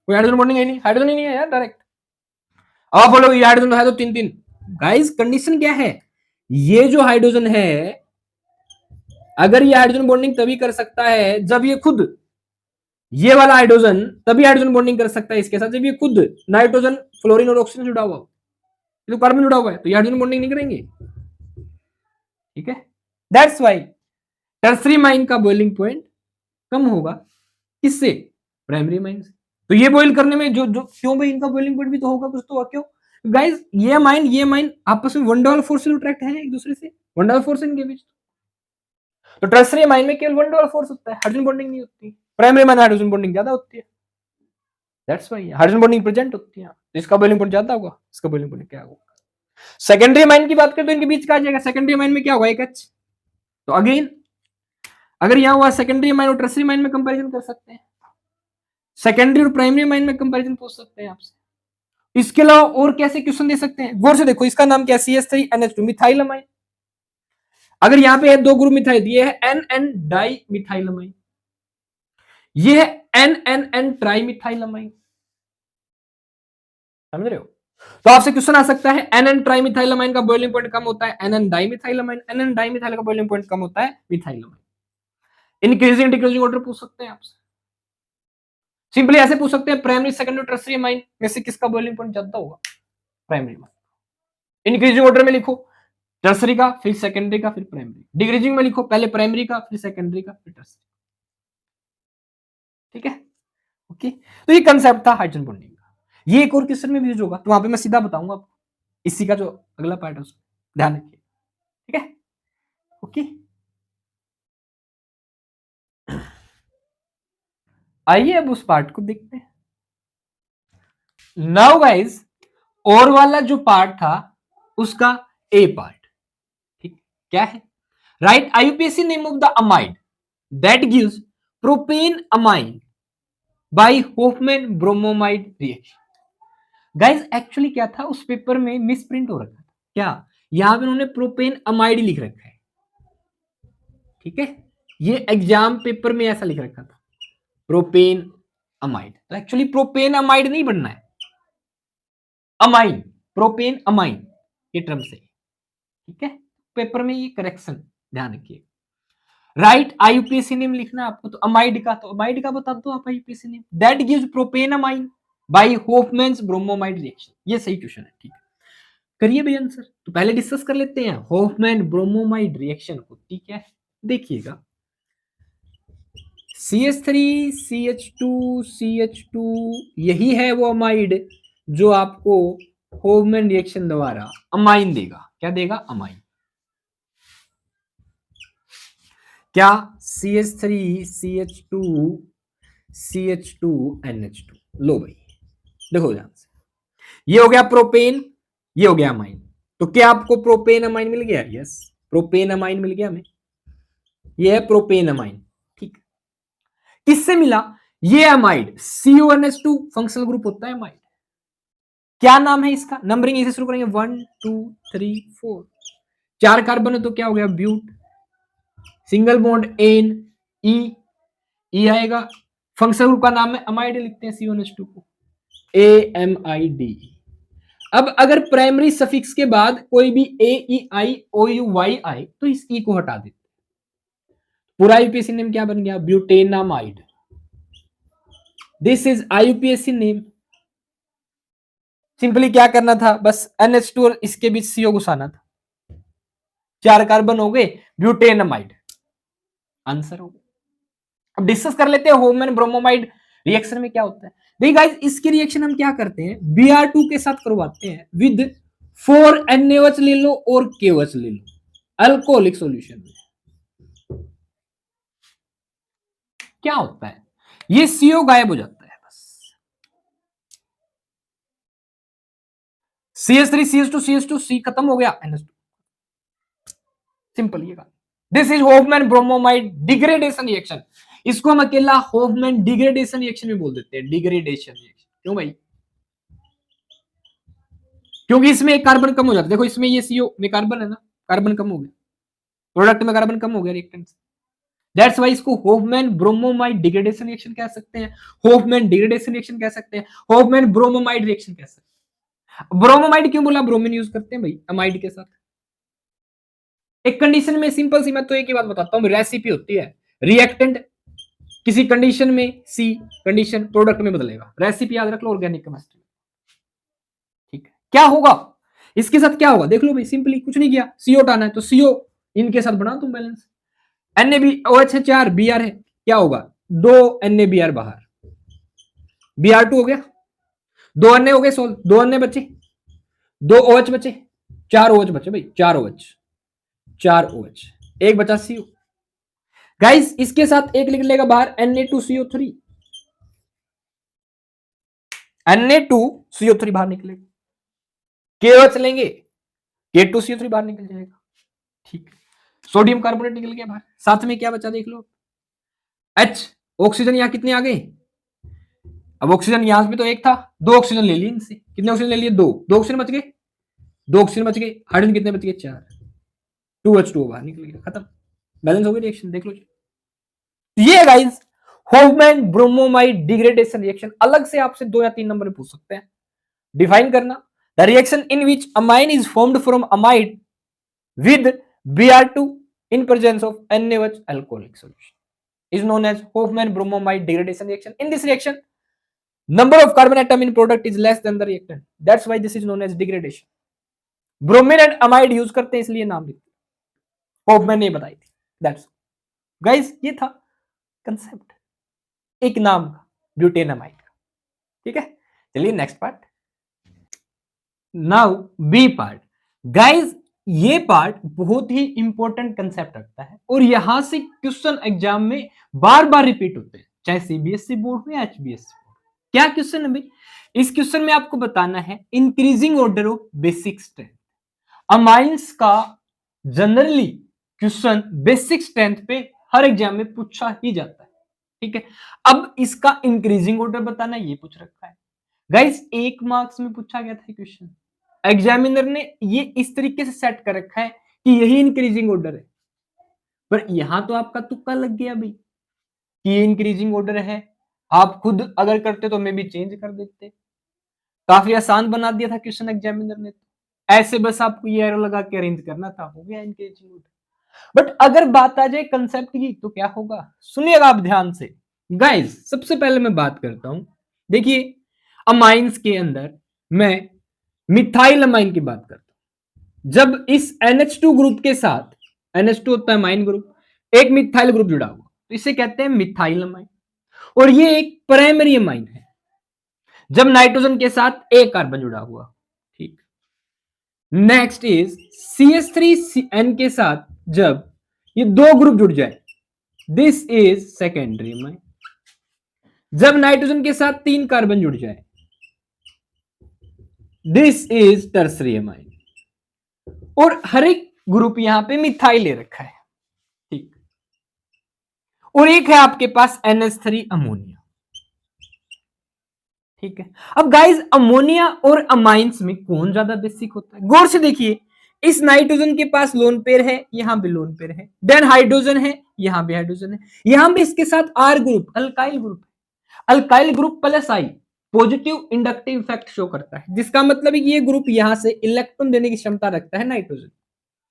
कोई हाइड्रोजन बॉन्डिंग है नहीं, हाइड्रोजन ही नहीं है यार डायरेक्ट। अब आप बोलोगे ये हाइड्रोजन है तो 3 गाइस, कंडीशन क्या है? ये जो हाइड्रोजन है, अगर ये हाइड्रोजन बॉन्डिंग तभी कर सकता है जब ये खुद, ये वाला हाइड्रोजन तभी हाइड्रोजन बॉन्डिंग कर सकता है इसके साथ जब ये खुद नाइट्रोजन, फ्लोरीन और ऑक्सीजन जुड़ा हुआ हो, तो कार्बन जुड़ा हुआ है, तो ये हाइड्रोजन बॉन्डिंग नहीं करेंगे, ठीक है। दैट्स व्हाई टर्सरी अमाइन का बॉइलिंग पॉइंट कम होगा, किससे? प्राइमरी अमाइन से। तो ये बॉइल करने में जो क्यों भाई, इनका बॉइलिंग पॉइंट भी तो होगा कुछ, तो होगा क्यों गाइस? ये अमाइन आपस में वन डायमेंशनल फोर्स से अट्रैक्ट है एक दूसरे से, वन डायमेंशनल फोर्स इनके बीच। तो टर्सरी अमाइन में केवल वन डायमेंशनल फोर्स होता है, हाइड्रोजन बॉन्डिंग नहीं होती। प्राइमरी अमाइन हाइड्रोजन बॉन्डिंग ज्यादा होती है, that's why hydrogen bonding present होती है, तो इसका बॉइलिंग पॉइंट ज्यादा होगा, इसका बॉइलिंग पॉइंट क्या होगा? सेकेंडरी अमाइन की बात करें तो इनके बीच क्या आ जाएगा? सेकेंडरी अमाइन में क्या होगा? एक H। तो अगेन अगर यहां हुआ सेकेंडरी अमाइन और टर्सरी अमाइन में कंपैरिजन कर सकते हैं, सेकेंडरी और प्राइमरी अमाइन में कंपैरिजन पूछ सकते हैं आपसे। इसके अलावा और कैसे क्वेश्चन दे सकते हैं? गौर से देखो, इसका नाम क्या है? CH3NH2 methyl amine. अगर यहां पे है 2 ग्रुप मिथाइल, ये है NN डाई मिथाइल अमाइन, ये है NNN ट्राई मिथाइल अमाइन, समझ रहे हो? तो आपसे क्वेश्चन आ सकता है NN ट्राई मिथाइल अमाइन का बॉइलिंग पॉइंट कम होता है NN di methyl amine, NN di methyl का बॉइलिंग पॉइंट कम होता है methyl amine. Increasing decreasing order पूछ सकते हैं आपसे, सिंपली ऐसे पूछ सकते हैं प्राइमरी सेकेंडरी टर्सरी अमाइन में से किसका बॉइलिंग पॉइंट ज्यादा होगा? प्राइमरी में। इंक्रीजिंग ऑर्डर में लिखो, टर्सरी का, फिर सेकेंडरी का, फिर प्राइमरी। डिक्रीजिंग में लिखो, पहले प्राइमरी का, फिर सेकेंडरी का, फिर टर्सरी, ठीक है। ओके, तो ये कंसेप्ट था हाइड्रोजन बॉन्डिंग का। ये एक और क्वेश्चन में भी यूज होगा, तो वहां पे मैं सीधा बताऊंगा आपको, इसी का जो अगला पार्ट है उसको ध्यान रखिए, ठीक है। ओके, आइए अब उस पार्ट को देखते हैं। नाउ गाइस, और वाला जो पार्ट था उसका ए पार्ट, ठीक क्या है? Write IUPAC name of the amide that gives propane amine by Hofmann bromamide reaction. Guys actually क्या था, उस पेपर में मिसप्रिंट हो रखा था, क्या यहां पे उन्होंने प्रोपेन अमाइड लिख रखा है, ठीक है। ये एग्जाम पेपर में ऐसा लिख रखा था प्रोपेन अमाइड, तो एक्चुअली प्रोपेन अमाइड नहीं बनना है, अमाइन, प्रोपेन अमाइन ये टर्म से, ठीक है। पेपर में ये करेक्शन ध्यान रखिए। राइट आईयूपीएसी नेम लिखना आपको, तो अमाइड का, तो अमाइड का बता दो आप IUPAC name, that gives propanamine by Hofmann's bromamide reaction. ये सही क्वेश्चन है, ठीक है, करिए भाई आंसर। तो पहले डिस्कस कर लेते हैं होफमैन ब्रोमोमाइड रिएक्शन को, ठीक है। देखिएगा CH3 CH2 CH2, यही है वो अमाइड जो आपको होफमैन रिएक्शन द्वारा अमाइन देगा। क्या देगा? अमाइन। क्या? CH3 CH2 CH2 NH2। लो भाई देखो ध्यान से, ये हो गया प्रोपेन, ये हो गया अमाइन। तो क्या आपको प्रोपेन अमाइन मिल गया? यस, प्रोपेन अमाइन मिल गया हमें, ये है प्रोपेन अमाइन, ठीक। किससे मिला? ये अमाइड CONH2 फंक्शनल ग्रुप होता है अमाइड। क्या नाम है इसका? नंबरिंग इसे शुरू करेंगे 1 2 3 4, 4 कार्बन है तो क्या हो गया? But. Single bond N E आएगा। फंक्शनल ग्रुप का नाम है अमाइड, लिखते हैं CONH2 को AMID। अब अगर प्राइमरी सफिक्स के बाद कोई भी AEI-OUY आए तो इस ई को हटा देते, पूरा आईयूपीएसी नेम क्या बन गया? Butanamide. This is IUPAC name. Simply क्या करना था? बस NH2 और इसके बीच CO घुसाना था, 4 कार्बन हो गए, ब्यूटेनामाइड, आंसर हो गया। अब डिस्कस कर लेते हैं होफमैन ब्रोमोमाइड रिएक्शन में क्या होता है। देखिए गाइस, इसके रिएक्शन हम क्या करते हैं? Br2 के साथ करवाते हैं विद 4 NaOH ले लो और KOH ले लो अल्कोहलिक सॉल्यूशन में। क्या होता है? ये CO गायब हो जाता है, बस CH3 CH2 CH2 C खत्म हो गया, NH2, सिंपल ये। This is Hofmann bromamide degradation reaction. इसको हम अकेला होफमैन डिग्रेडेशन रिएक्शन भी बोल देते हैं, डिग्रेडेशन रिएक्शन। क्यों भाई? क्योंकि इसमें एक कार्बन कम हो जाता है। देखो इसमें ये CO में कार्बन है ना, कार्बन कम हो गया, प्रोडक्ट में कार्बन कम हो गया रिएक्टेंट से। दैट्स वाई इसको होफमैन ब्रोमोमाइड डिग्रेडेशन रिएक्शन कह सकते हैं, होफमैन डिग्रेडेशन रिएक्शन कह सकते हैं, होफमैन ब्रोमोमाइड रिएक्शन कह सकते हैं। ब्रोमोमाइड क्यों बोला? ब्रोमीन यूज करते हैं भाई अमाइड के साथ। एक कंडीशन में सिंपल सी, मैं तो एक ही बात बताता हूं, रेसिपी होती है, रिएक्टेंट किसी कंडीशन में सी कंडीशन प्रोडक्ट में बदलेगा, रेसिपी याद रख लो ऑर्गेनिक केमिस्ट्री, ठीक है। क्या होगा इसके साथ? क्या होगा देख लो भाई, सिंपली कुछ नहीं किया, CO हटाना है तो CO इनके साथ बना तुम बैलेंस, NaOH है 4, Br है, क्या होगा? 2 NaBr बाहर, Br2 हो गया, 2 Na हो गए सोल, 2 Na बचे, 2 OH बचे, 4 OH बचे भाई, 4 OH, 4 OH, एक बचा CO। गाइस इसके साथ एक लिख लेगा बाहर Na2CO3, Na2CO3 बाहर निकलेगा, KOH लेंगे, K2CO3 बाहर निकल जाएगा, ठीक। सोडियम कार्बोनेट निकल गया बाहर, साथ में क्या बचा देख लो, H, ऑक्सीजन यहां कितने आ गए? अब ऑक्सीजन यहां पे तो एक था, 2 ऑक्सीजन ले लिए इनसे, कितने ऑक्सीजन ले लिए? 2 ऑक्सीजन बच गए, 2 ऑक्सीजन बच गए, हाइड्रोजन कितने बच गए? 4, 2H2 बाहर निकल गया, खत्म, बैलेंस हो गई रिएक्शन, देख लो। ये guys Hofmann bromamide degradation reaction. अलग से आपसे 2 या 3 नंबर पूछ सकते हैं। डिफाइन करना, the reaction in which amine is formed from amide with Br2 in presence of NaOH alcoholic solution is known as Hofmann bromomide degradation reaction. In this reaction, number of carbon atom in product is less than the reactant. That's why this is known as degradation. Bromine and amide use करते हैं इसलिए नाम लिखते हैं, Hofmann ने बताई थी। That's guys, ये था कंसेप्ट एक नाम का, ब्यूटेनामाइड का, ठीक है। चलिए next part, now B part. Guys ये पार्ट बहुत ही इंपॉर्टेंट कंसेप्ट रखता है और यहां से क्वेश्चन एग्जाम में बार बार रिपीट होते हैं, चाहे CBSE बोर्ड में या HBSE बोर्ड। क्या क्वेश्चन है भाई? इस क्वेश्चन में आपको बताना है increasing order of basic strength. Amines का जनरली क्वेश्चन बेसिक स्ट्रेंथ पे हर एग्जाम में पूछा ही जाता है, ठीक है। अब इसका इंक्रीजिंग ऑर्डर बताना, ये पूछ रखा है गाइस, 1 मार्क्स में पूछा गया था क्वेश्चन। एग्जामिनर ने ये इस तरीके से सेट कर रखा है कि यही इंक्रीजिंग ऑर्डर है, पर यहां तो आपका तुक्का लग गया भाई कि ये इंक्रीजिंग ऑर्डर है। आप खुद अगर करते तो मैं भी चेंज कर देते, काफी आसान बना दिया था क्वेश्चन एग्जामिनर ने। ऐसे बस आपको ये एरो लगा के अरेंज करना था, हो गया एनकेचिंग ग्रुप। बट अगर बात आ जाए कंसेप्ट की तो क्या होगा, सुनिएगा आप ध्यान से गाइस। सबसे पहले मैं बात करता हूं, देखिए अमाइंस के अंदर मैं मिथाइल अमाइन की बात करता हूं। जब इस NH2 ग्रुप के साथ, NH2 होता है अमाइन ग्रुप, एक मिथाइल ग्रुप जुड़ा हुआ तो इसे कहते हैं मिथाइल अमाइन, और ये एक प्राइमरी अमाइन है जब नाइट्रोजन के साथ एक कार्बन जुड़ा हुआ। ठीक, नेक्स्ट इज CH3N के साथ जब ये दो ग्रुप जुड़ जाए, दिस इज सेकेंडरी अमाइन। जब नाइट्रोजन के साथ तीन कार्बन जुड़ जाए, दिस इज टर्सरी अमाइन। और हर एक ग्रुप यहां पे मिथाइल ले रखा है। ठीक, और एक है आपके पास NH3 अमोनिया। ठीक है, अब गाइस अमोनिया और अमाइंस में कौन ज्यादा बेसिक होता है, गौर से देखिए। इस नाइट्रोजन के पास लोन पेयर है, यहां भी लोन पेयर है, देन हाइड्रोजन है, यहां भी हाइड्रोजन है, यहां भी इसके साथ R ग्रुप अल्काइल ग्रुप है। Alkyl group plus I positive inductive effect show करता है, जिसका मतलब है कि ये ग्रुप यहां से इलेक्ट्रॉन देने की क्षमता रखता है नाइट्रोजन।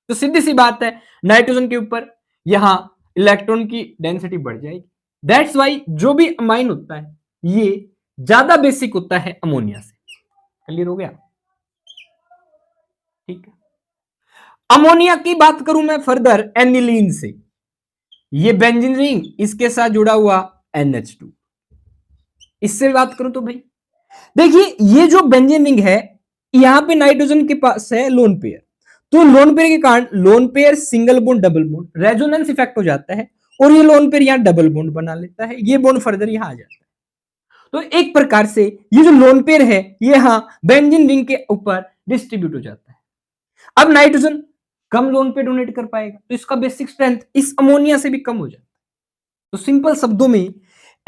तो सीधी सी बात है, नाइट्रोजन के ऊपर यहां इलेक्ट्रॉन की डेंसिटी बढ़ जाएगी। दैट्स वाई जो भी अमाइन होता है ये ज्यादा बेसिक होता है अमोनिया से। क्लियर हो गया? ठीक है, अमोनिया की बात करूं मैं फर्दर एनिलीन से, ये बेंजीन रिंग इसके साथ जुड़ा हुआ NH2, इससे बात करूं तो भाई देखिए ये जो बेंजीन रिंग है, यहां पे नाइट्रोजन के पास है लोन पेयर, तो लोन पेयर के कारण lone pair single bond double bond resonance effect हो जाता है, और ये लोन पेयर यहां डबल बॉन्ड बना लेता है, ये बॉन्ड फर्दर यहां आ जाता है। तो एक प्रकार से ये जो लोन पेयर है ये यहां बेंजीन रिंग के ऊपर डिस्ट्रीब्यूट हो जाता है। अब नाइट्रोजन कम लोन पे डोनेट कर पाएगा, तो इसका बेसिक स्ट्रेंथ इस अमोनिया से भी कम हो जाता है। तो सिंपल शब्दों में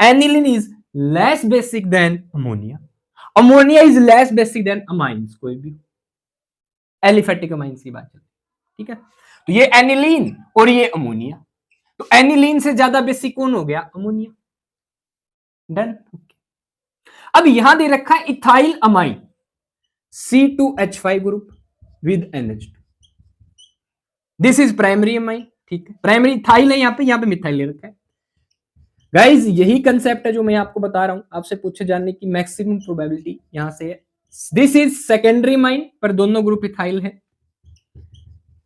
aniline is less basic than ammonia, ammonia is less basic than amines, कोई भी एलिफेटिक अमाइंस की बात चलती है। ठीक है, तो ये एनिलीन और ये अमोनिया, तो एनिलीन से ज्यादा बेसिक कौन हो गया, अमोनिया। डन। अब यहां दे रखा है ethyl amine C2H5 group with NH2, this is primary amine. ठीक है, प्राइमरी इथाइल है यहां पे मिथाइल ले रखा है। गाइज यही कंसेप्ट है जो मैं आपको बता रहा हूं, आपसे पूछे जाने की मैक्सिमम प्रोबेबिलिटी यहां से है। दिस इज सेकेंडरी अमाइन पर दोनों ग्रुप इथाइल है,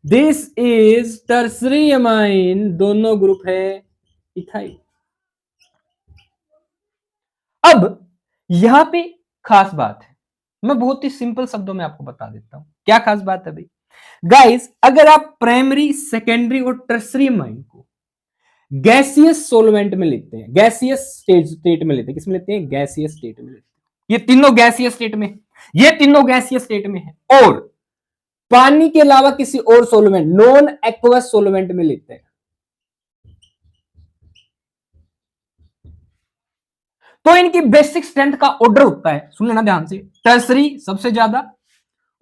दिस इज टर्सरी अमाइन, दोनों ग्रुप है इथाइल। अब यहां पे खास बात है, मैं बहुत ही सिंपल शब्दों में आपको बता देता हूं क्या खास बात है भाई। गाइस अगर आप प्राइमरी सेकेंडरी और टर्सरी अमाइन को गैसियस सोलवेंट में लेते हैं, गैसियस स्टेट में लेते हैं, किसमें लेते हैं, गैसियस स्टेट में लेते हैं, ये तीनों गैसियस स्टेट में, ये तीनों गैसियस स्टेट में है, और पानी के अलावा किसी और सोलवेंट नॉन एक्वस सोलवेंट में लेते हैं, तो इनकी बेसिक स्ट्रेंथ का ऑर्डर होता है, सुन लेना ध्यान से, टर्सरी सबसे ज्यादा,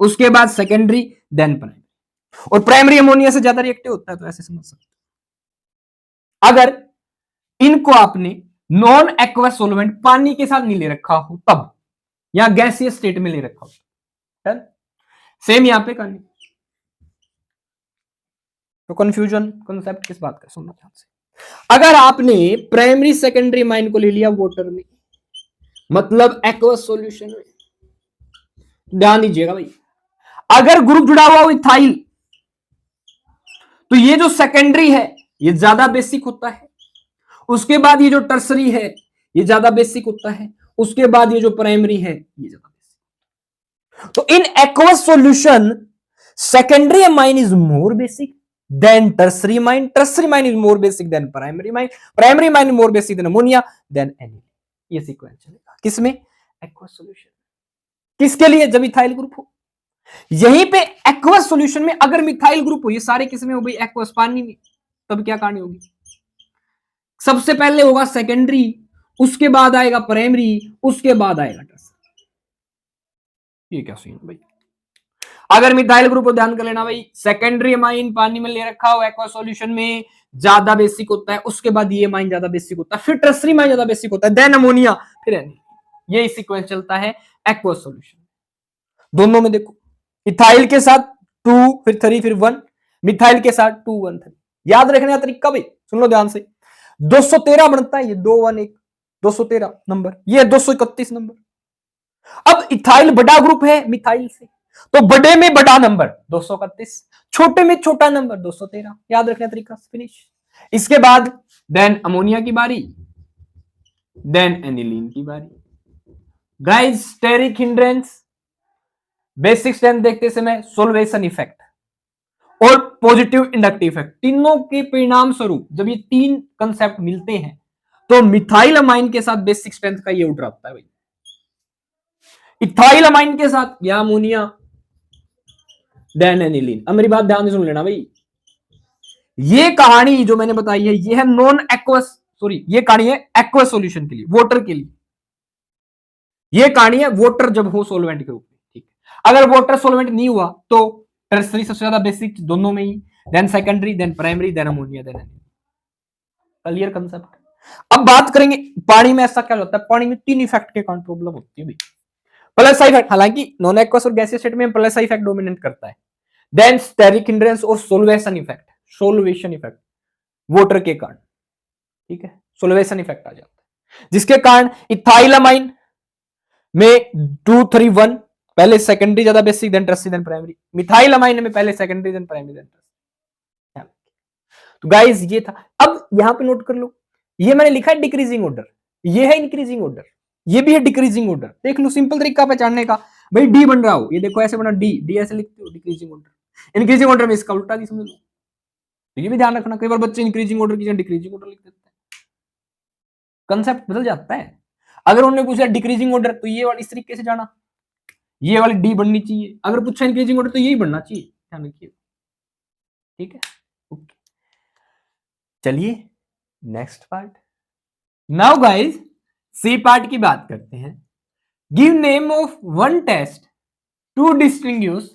उसके बाद सेकेंडरी, देन प्राइमरी, और प्राइमरी अमोनिया से ज्यादा रिएक्टिव होता है। तो ऐसे समझ सकते, अगर इनको आपने नॉन एक्वस सोलवेंट पानी के साथ नहीं ले रखा हो तब, या गैसियस स्टेट में ले रखा हो, सेम यहां पे कहानी। तो कंफ्यूजन कॉन्सेप्ट किस बात का, सुनना ध्यान से। अगर आपने प्राइमरी सेकेंडरी अमाइन को ले लिया वाटर में, मतलब एक्वस सॉल्यूशन में, ध्यान दीजिएगा भाई, अगर ग्रुप जुड़ा हुआ इथाइल तो ये जो सेकेंडरी है ये ज्यादा बेसिक होता है, उसके बाद ये जो टर्सरी है ये ज्यादा बेसिक होता है, उसके बाद ये जो प्राइमरी है ये ज्यादा बेसिक। तो in aqueous solution secondary amine is more basic then tertiary amine, tertiary amine is more basic than primary amine, primary amine more basic than ammonia then aniline. ये सीक्वेंस चलेगा किसमें, एक्वस सॉल्यूशन। किसके लिए, जब ethyl group हो। यहीं पे aqueous solution में अगर मिथाइल ग्रुप हो, ये सारे किसमें हो भाई, एक्वस पानी में, तब क्या कहानी होगी, सबसे पहले होगा सेकेंडरी, उसके बाद आएगा प्राइमरी, उसके बाद आएगा टर्सरी। ये क्या सीन भाई, अगर मिथाइल ग्रुप को ध्यान कर लेना भाई, सेकेंडरी अमाइन पानी में ले रखा हो एक्वस सॉल्यूशन में ज्यादा बेसिक होता है, उसके बाद ये अमाइन ज्यादा बेसिक होता है, फिर टर्सरी अमाइन ज्यादा बेसिक होता है, देन अमोनिया, फिर एनिलीन। ये सीक्वेंस चलता है एक्वस सॉल्यूशन। दोनों में देखो इथाइल के साथ 2 फिर 3 फिर 1, मिथाइल के साथ 2 1 3। याद रखने का तरीका भाई सुन लो ध्यान से, 213 बनता है ये 2 1 1, 213 नंबर, ये 231 नंबर। अब इथाइल बड़ा ग्रुप है मिथाइल से, तो बड़े में बड़ा नंबर 231, छोटे में छोटा नंबर 213। याद रखने का तरीका, फिनिश। इसके बाद देन अमोनिया की बारी, देन एनिलीन की बारी। Guys steric hindrance, basic strength देखते समय सोल्वेशन इफेक्ट और पॉजिटिव इंडक्टिव इफेक्ट, तीनों के परिणाम स्वरूप जब ये तीन कंसेप्ट मिलते हैं तो मिथाइल अमाइन के साथ बेसिक स्ट्रेंथ का ये ऑर्डर आता है भाई। इथाइल अमाइन के साथ या अमोनिया, देन एनिलीन। अब मेरी बात ध्यान से सुन लेना भाई, ये कहानी जो मैंने बताई है ये है नॉन एक्वस, सॉरी ये कहानी है एक्वस सॉल्यूशन के लिए, वाटर के लिए। ये कहानी है वाटर जब हो सोलवेंट के रूप में, ठीक है। अगर वाटर सोलवेंट नहीं हुआ तो टर्सरी सबसे ज्यादा बेसिक दोनों में ही, then secondary, then primary, then ammonia, then aniline. Clear concept. अब बात करेंगे पानी में ऐसा क्या होता है, पानी में तीन इफेक्ट के कारण प्रॉब्लम होती है भाई। प्लस इफेक्ट, हालांकि नॉन एक्वस और गैसियस स्टेट में प्लस इफेक्ट डोमिनेट करता है। देन स्टेरिक हिंड्रेंस और solution effect, solution effect water के कारण, ठीक है, सोल्वेशन इफेक्ट आ जाता है, जिसके कारण इथाइलामाइन में 2 3 1, पहले सेकेंडरी ज्यादा basic, then tertiary, then primary. Methylamine में पहले secondary, then primary, then tertiary. तो गाइस ये था। अब यहां पे नोट कर लो, ये मैंने लिखा है डिक्रीजिंग ऑर्डर, ये है इंक्रीजिंग ऑर्डर, ये भी है डिक्रीजिंग ऑर्डर। देख लो सिंपल तरीका पहचानने का, भाई डी बन रहा हो, ये देखो ऐसे बना डी, डी ऐसे लिखते हो डिक्रीजिंग ऑर्डर। इंक्रीजिंग ऑर्डर में इसका उल्टा भी समझ लो, तो ये भी ध्यान रखना, कई बार बच्चे इंक्रीजिंग ऑर्डर की जगह डिक्रीजिंग ऑर्डर लिख देते हैं, कंसेप्ट बदल जाता है। अगर उन्होंने पूछा डिक्रीजिंग ऑर्डर तो ये वाली इस तरीके से जाना, ये वाली डी बननी चाहिए। अगर पूछा इंक्रीजिंग ऑर्डर तो यही बनना चाहिए, ध्यान रखिए, ठीक है। ओके चलिए next part. Now guys C part की बात करते हैं। Give name of one test to distinguish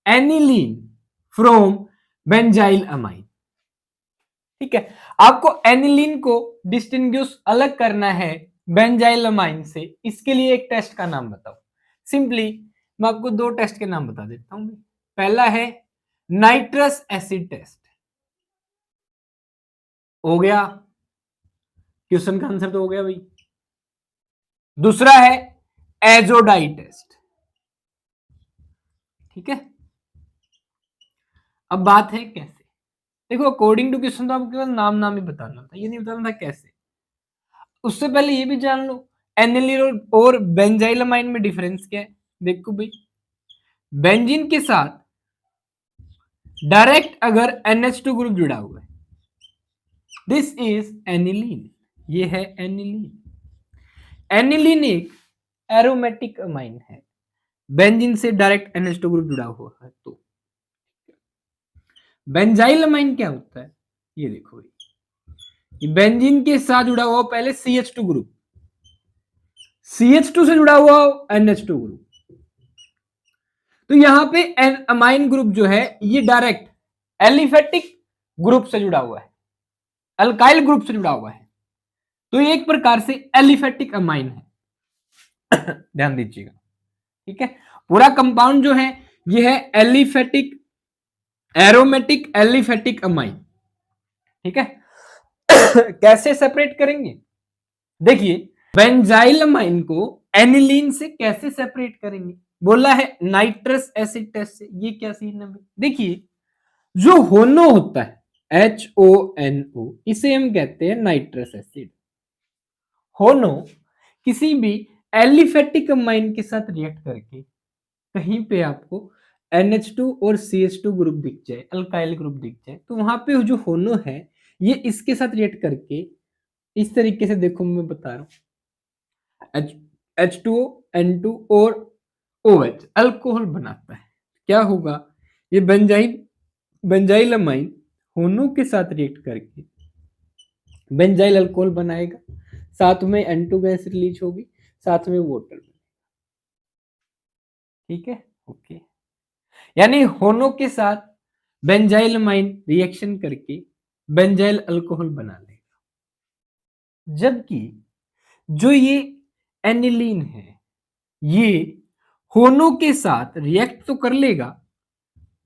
aniline from benzyl amine. ठीक है, आपको एनिलीन को डिस्टिंग्विश अलग करना है बेंजाइल अमाइन से, इसके लिए एक टेस्ट का नाम बताओ। सिंपली मैं आपको दो टेस्ट के नाम बता देता हूं। पहला है नाइट्रस एसिड टेस्ट, हो गया, क्वेश्चन का आंसर तो हो गया भाई। दूसरा है एजोडाई टेस्ट, ठीक है। अब बात है कैसे, देखो अकॉर्डिंग टू क्वेश्चन तो आपको केवल नाम ही बताना था, ये नहीं बताना था कैसे। उससे पहले ये भी जान लो एनिलीन और बेंजाइलमाइन में डिफरेंस क्या है। देखो भाई, बेंजीन के साथ डायरेक्ट अगर NH2 ग्रुप जुड़ा हुआ है, दिस इज एनिलीन, ये है एनिलीन। एनिलीन एक एरोमेटिक अमाइन है, बेंजीन से डायरेक्ट NH2 ग्रुप जुड़ा हुआ है। तो बेंजाइलमाइन क्या होता है, ये देखो भाई, बेंजीन के साथ जुड़ा हुआ पहले CH2 ग्रुप, CH2 से जुड़ा हुआ NH2 ग्रुप। तो यहां पे अमाइन ग्रुप जो है ये डायरेक्ट एलिफेटिक ग्रुप से जुड़ा हुआ है, अल्काइल ग्रुप से जुड़ा हुआ है, तो ये एक प्रकार से एलिफेटिक अमाइन है। ध्यान दीजिएगा, ठीक है। पूरा कंपाउंड जो है ये है एलिफेटिक, एरोमेटिक एलिफेटिक अमाइन, ठीक है। कैसे सेपरेट करेंगे, देखिए बेंजाइल अमाइन को एनिलीन से कैसे सेपरेट करेंगे, बोला है नाइट्रस एसिड टेस्ट से। ये क्या सीन है, देखिए जो होनो होता है HONO, इसे हम कहते हैं नाइट्रस एसिड। होनो किसी भी एलिफेटिक अमाइन के साथ रिएक्ट करके कहीं पे आपको NH2 और CH2 ग्रुप दिख जाए, अल्काइल ग्रुप दिख जाए, तो वहां पे जो होनो है ये इसके साथ रिएक्ट करके इस तरीके से, देखो मैं बता रहा हूं, H2O N2 और OH अल्कोहल बनाता है। क्या होगा, ये बेंजाइल अमाइन होनो के साथ रिएक्ट करके बेंजाइल अल्कोहल बनाएगा, साथ में N2 गैस रिलीज होगी, साथ में वाटर, ठीक है। ओके, यानी होनो के साथ बेंजाइल अमाइन रिएक्शन करके बेंजाइल अल्कोहल बना लेगा, जबकि जो ये एनिलीन है ये होनो के साथ रिएक्ट तो कर लेगा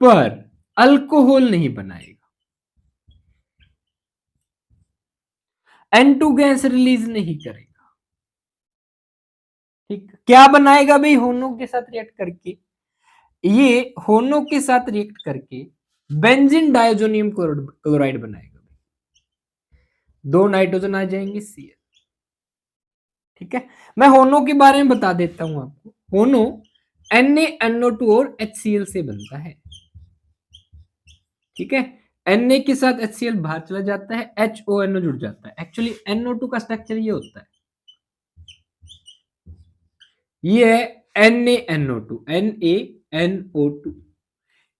पर अल्कोहल नहीं बनाएगा। N2 गैस रिलीज नहीं करेगा। ठीक, क्या बनाएगा भाई होनो के साथ रिएक्ट करके? ये होनो के साथ रिएक्ट करके बेंजीन डायजोनियम क्लोराइड बनाएगा। दो नाइट्रोजन आ जाएंगे Cl। ठीक है, मैं होनो के बारे में बता देता हूं आपको। होनो NaNO2 और HCl से बनता है। ठीक है, Na के साथ HCl बाहर चला जाता है, HONO जुड़ जाता है। एक्चुअली NO2 का स्ट्रक्चर ये होता है, ये है NaNO2 NaNO2।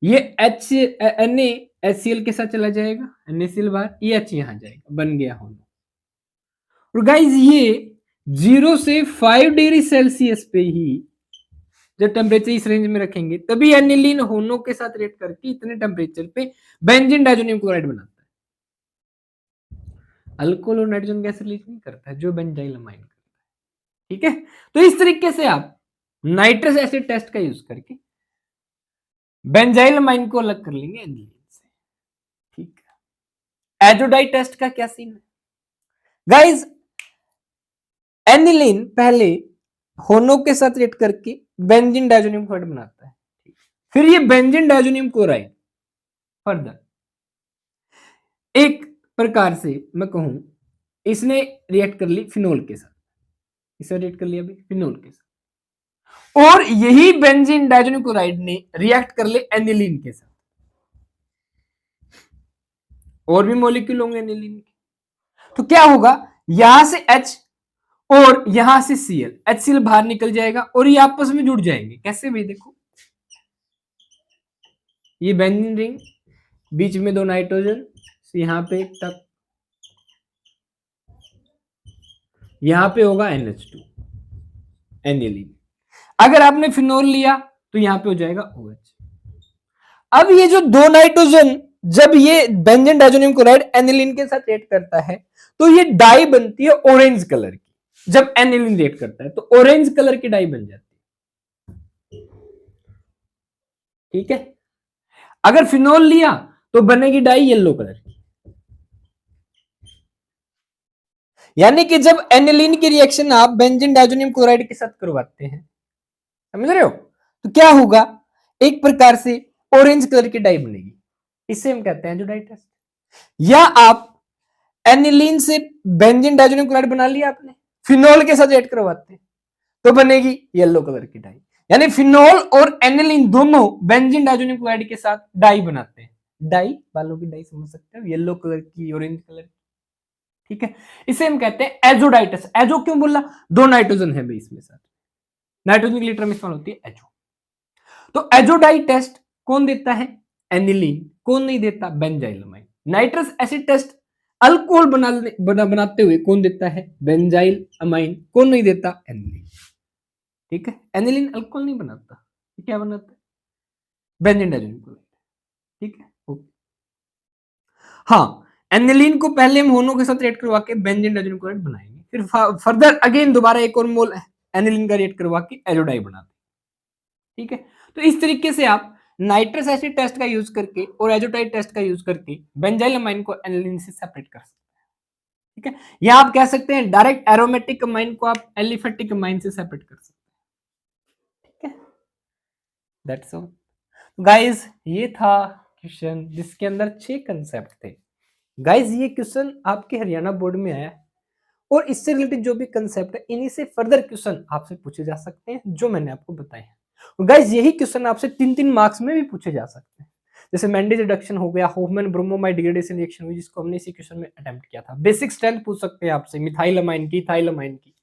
ये NaHCl के साथ चला जाएगा, NaCl बाहर, ये H यहां जाएगा, बन गया होनो। और गाइज ये 0 से 5 डिग्री सेल्सियस पे ही जब टेम्परेचर इस रेंज में रखेंगे तभी एनिलीन होनो के साथ रिएक्ट करके इतने टेम्परेचर पे बेंजीन डायजोनियम क्लोराइड बनाता है। अल्कोहल और नाइट्रोजन गैस रिलीज नहीं करता है, जो बेंजाइल अमाइन करता है। ठीक है, तो इस तरीके से आप नाइट्रस एसिड टेस्ट का यूज करके बेंजाइल अमाइन को अलग कर लेंगे एनिलीन से। ठीक है, एजोडाइड टेस्ट का क्या सीन है गाइज? एनिलीन पहले होनो के साथ रिएक्ट करके बेंजीन डायजोनियम क्लोराइड बनाता है। फिर ये बेंजीन डायजोनियम क्लोराइड फर्दर एक प्रकार से मैं कहूं इसने रिएक्ट कर ली फिनोल के साथ, इसे रिएक्ट कर लिया अभी फिनोल के साथ, और यही बेंजीन डायजोनियम क्लोराइड ने रिएक्ट कर ले एनिलीन के साथ। और भी मॉलिक्यूल होंगे एनिलीन के, तो क्या होगा, यहां से H और यहां से Cl, HCl बाहर निकल जाएगा और ये आपस में जुड़ जाएंगे। कैसे भाई? देखो, ये बेंजीन रिंग, बीच में दो नाइट्रोजन, यहां पे तक, यहां पे होगा NH2 एनिलीन। अगर आपने फिनोल लिया तो यहां पे हो जाएगा OH। अब ये जो दो नाइट्रोजन जब ये बेंजीन डायजोनियम क्लोराइड एनिलीन के साथ रिएक्ट करता है तो ये डाई बनती है ऑरेंज कलर की। जब एनिलीन रिएक्ट करता है तो ऑरेंज कलर की डाई बन जाती है। ठीक है, अगर फिनोल लिया तो बनेगी डाई येलो कलर की। यानी कि जब एनिलीन की रिएक्शन आप बेंजीन डायजोनियम क्लोराइड के साथ करवाते हैं, समझ रहे हो, तो क्या होगा, एक प्रकार से ऑरेंज कलर की डाई बनेगी। इसे हम कहते हैं एजोडाइड टेस्ट। या आप एनिलीन से बेंजीन डायजोनियम क्लोराइड बना लिया आपने, फिनोल के साथ ऐड करवाते हैं तो बनेगी येलो कलर की डाई। यानी फिनोल और एनिलीन दोनों बेंजीन डायजोनियम क्लोराइड के साथ डाई बनाते हैं। डाई, बालों की डाई समझ सकते हो, येलो कलर की, ऑरेंज कलर की। ठीक है, इसे हम कहते हैं एजोडाइटस। एजो क्यों बोला? दो नाइट्रोजन है भाई इसमें, साथ नाइट्रोजन की लेटर में इस्तेमाल होती है एजो। तो एजोडाइड टेस्ट कौन देता है? एनिलीन। कौन नहीं देता? Benzyl amine. Nitrous acid test alcohol बनाते हुए कौन देता है? Benzyl amine. कौन नहीं देता? एनिलीन। ठीक है, एनिलीन अल्कोहल नहीं बनाता, क्या बनाता है? Benzene diazonium chloride. ठीक है, ओके। हाँ, एनिलीन को पहले हम होनो के साथ रिएक्ट करवा के बेंजीन डायजोनियम क्लोराइड बनाएंगे, फिर फर्दर अगेन दोबारा एक और मोल एनिलीन का रिएक्ट करवा के एजोडाई बनाते हैं। ठीक है, तो इस तरीके से आप नाइट्रस एसिड टेस्ट का यूज करके और एजोडाइड टेस्ट का यूज करके बेंजाइल अमाइन को एनिलीन से सेपरेट कर सकते हैं। ठीक है, या आप कह सकते हैं डायरेक्ट एरोमेटिक अमाइन को आप एलिफेटिक अमाइन से सेपरेट कर सकते हैं। ठीक है, दैट्स ऑल गाइस। ये था क्वेश्चन जिसके अंदर 6 कंसेप्ट थे। गाइस ये क्वेश्चन आपके हरियाणा बोर्ड में आया और इससे रिलेटेड जो भी कंसेप्ट है इन्हीं से फर्दर क्वेश्चन आपसे पूछे जा सकते हैं जो मैंने आपको बताए हैं। और गाइस यही क्वेश्चन आपसे 3-3 मार्क्स में भी पूछे जा सकते हैं। जैसे मैंडेज रिडक्शन हो गया, होफमैन ब्रोमोमाइड डिग्रेडेशन रिएक्शन हुई जिसको हमने इसी क्वेश्चन में अटेम्प्ट किया था। बेसिक स्ट्रेंथ पूछ सकते हैं आपसे मिथाइल अमाइन की, इथाइल अमाइन की।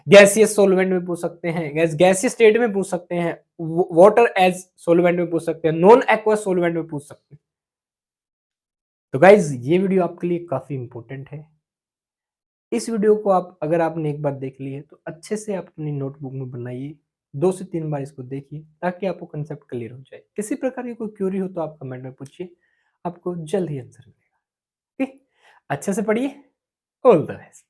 गैसियस सोलवेंट में पूछ सकते हैं, गैसियस स्टेट में पूछ सकते हैं, वाटर एज सोलवेंट में पूछ सकते हैं, नॉन एक्वस सोलवेंट में पूछ सकते हैं। तो गाइज ये वीडियो आपके लिए काफी इंपॉर्टेंट है। इस वीडियो को आप अगर आपने एक बार देख ली है तो अच्छे से आप अपनी नोटबुक में बनाइए, 2 से 3 बार इसको देखिए ताकि आपको कंसेप्ट क्लियर हो जाए। किसी प्रकार की कोई क्यूरी हो तो आप कमेंट में पूछिए, आपको जल्द ही आंसर मिलेगा। ठीक, अच्छे से पढ़िए। All the best.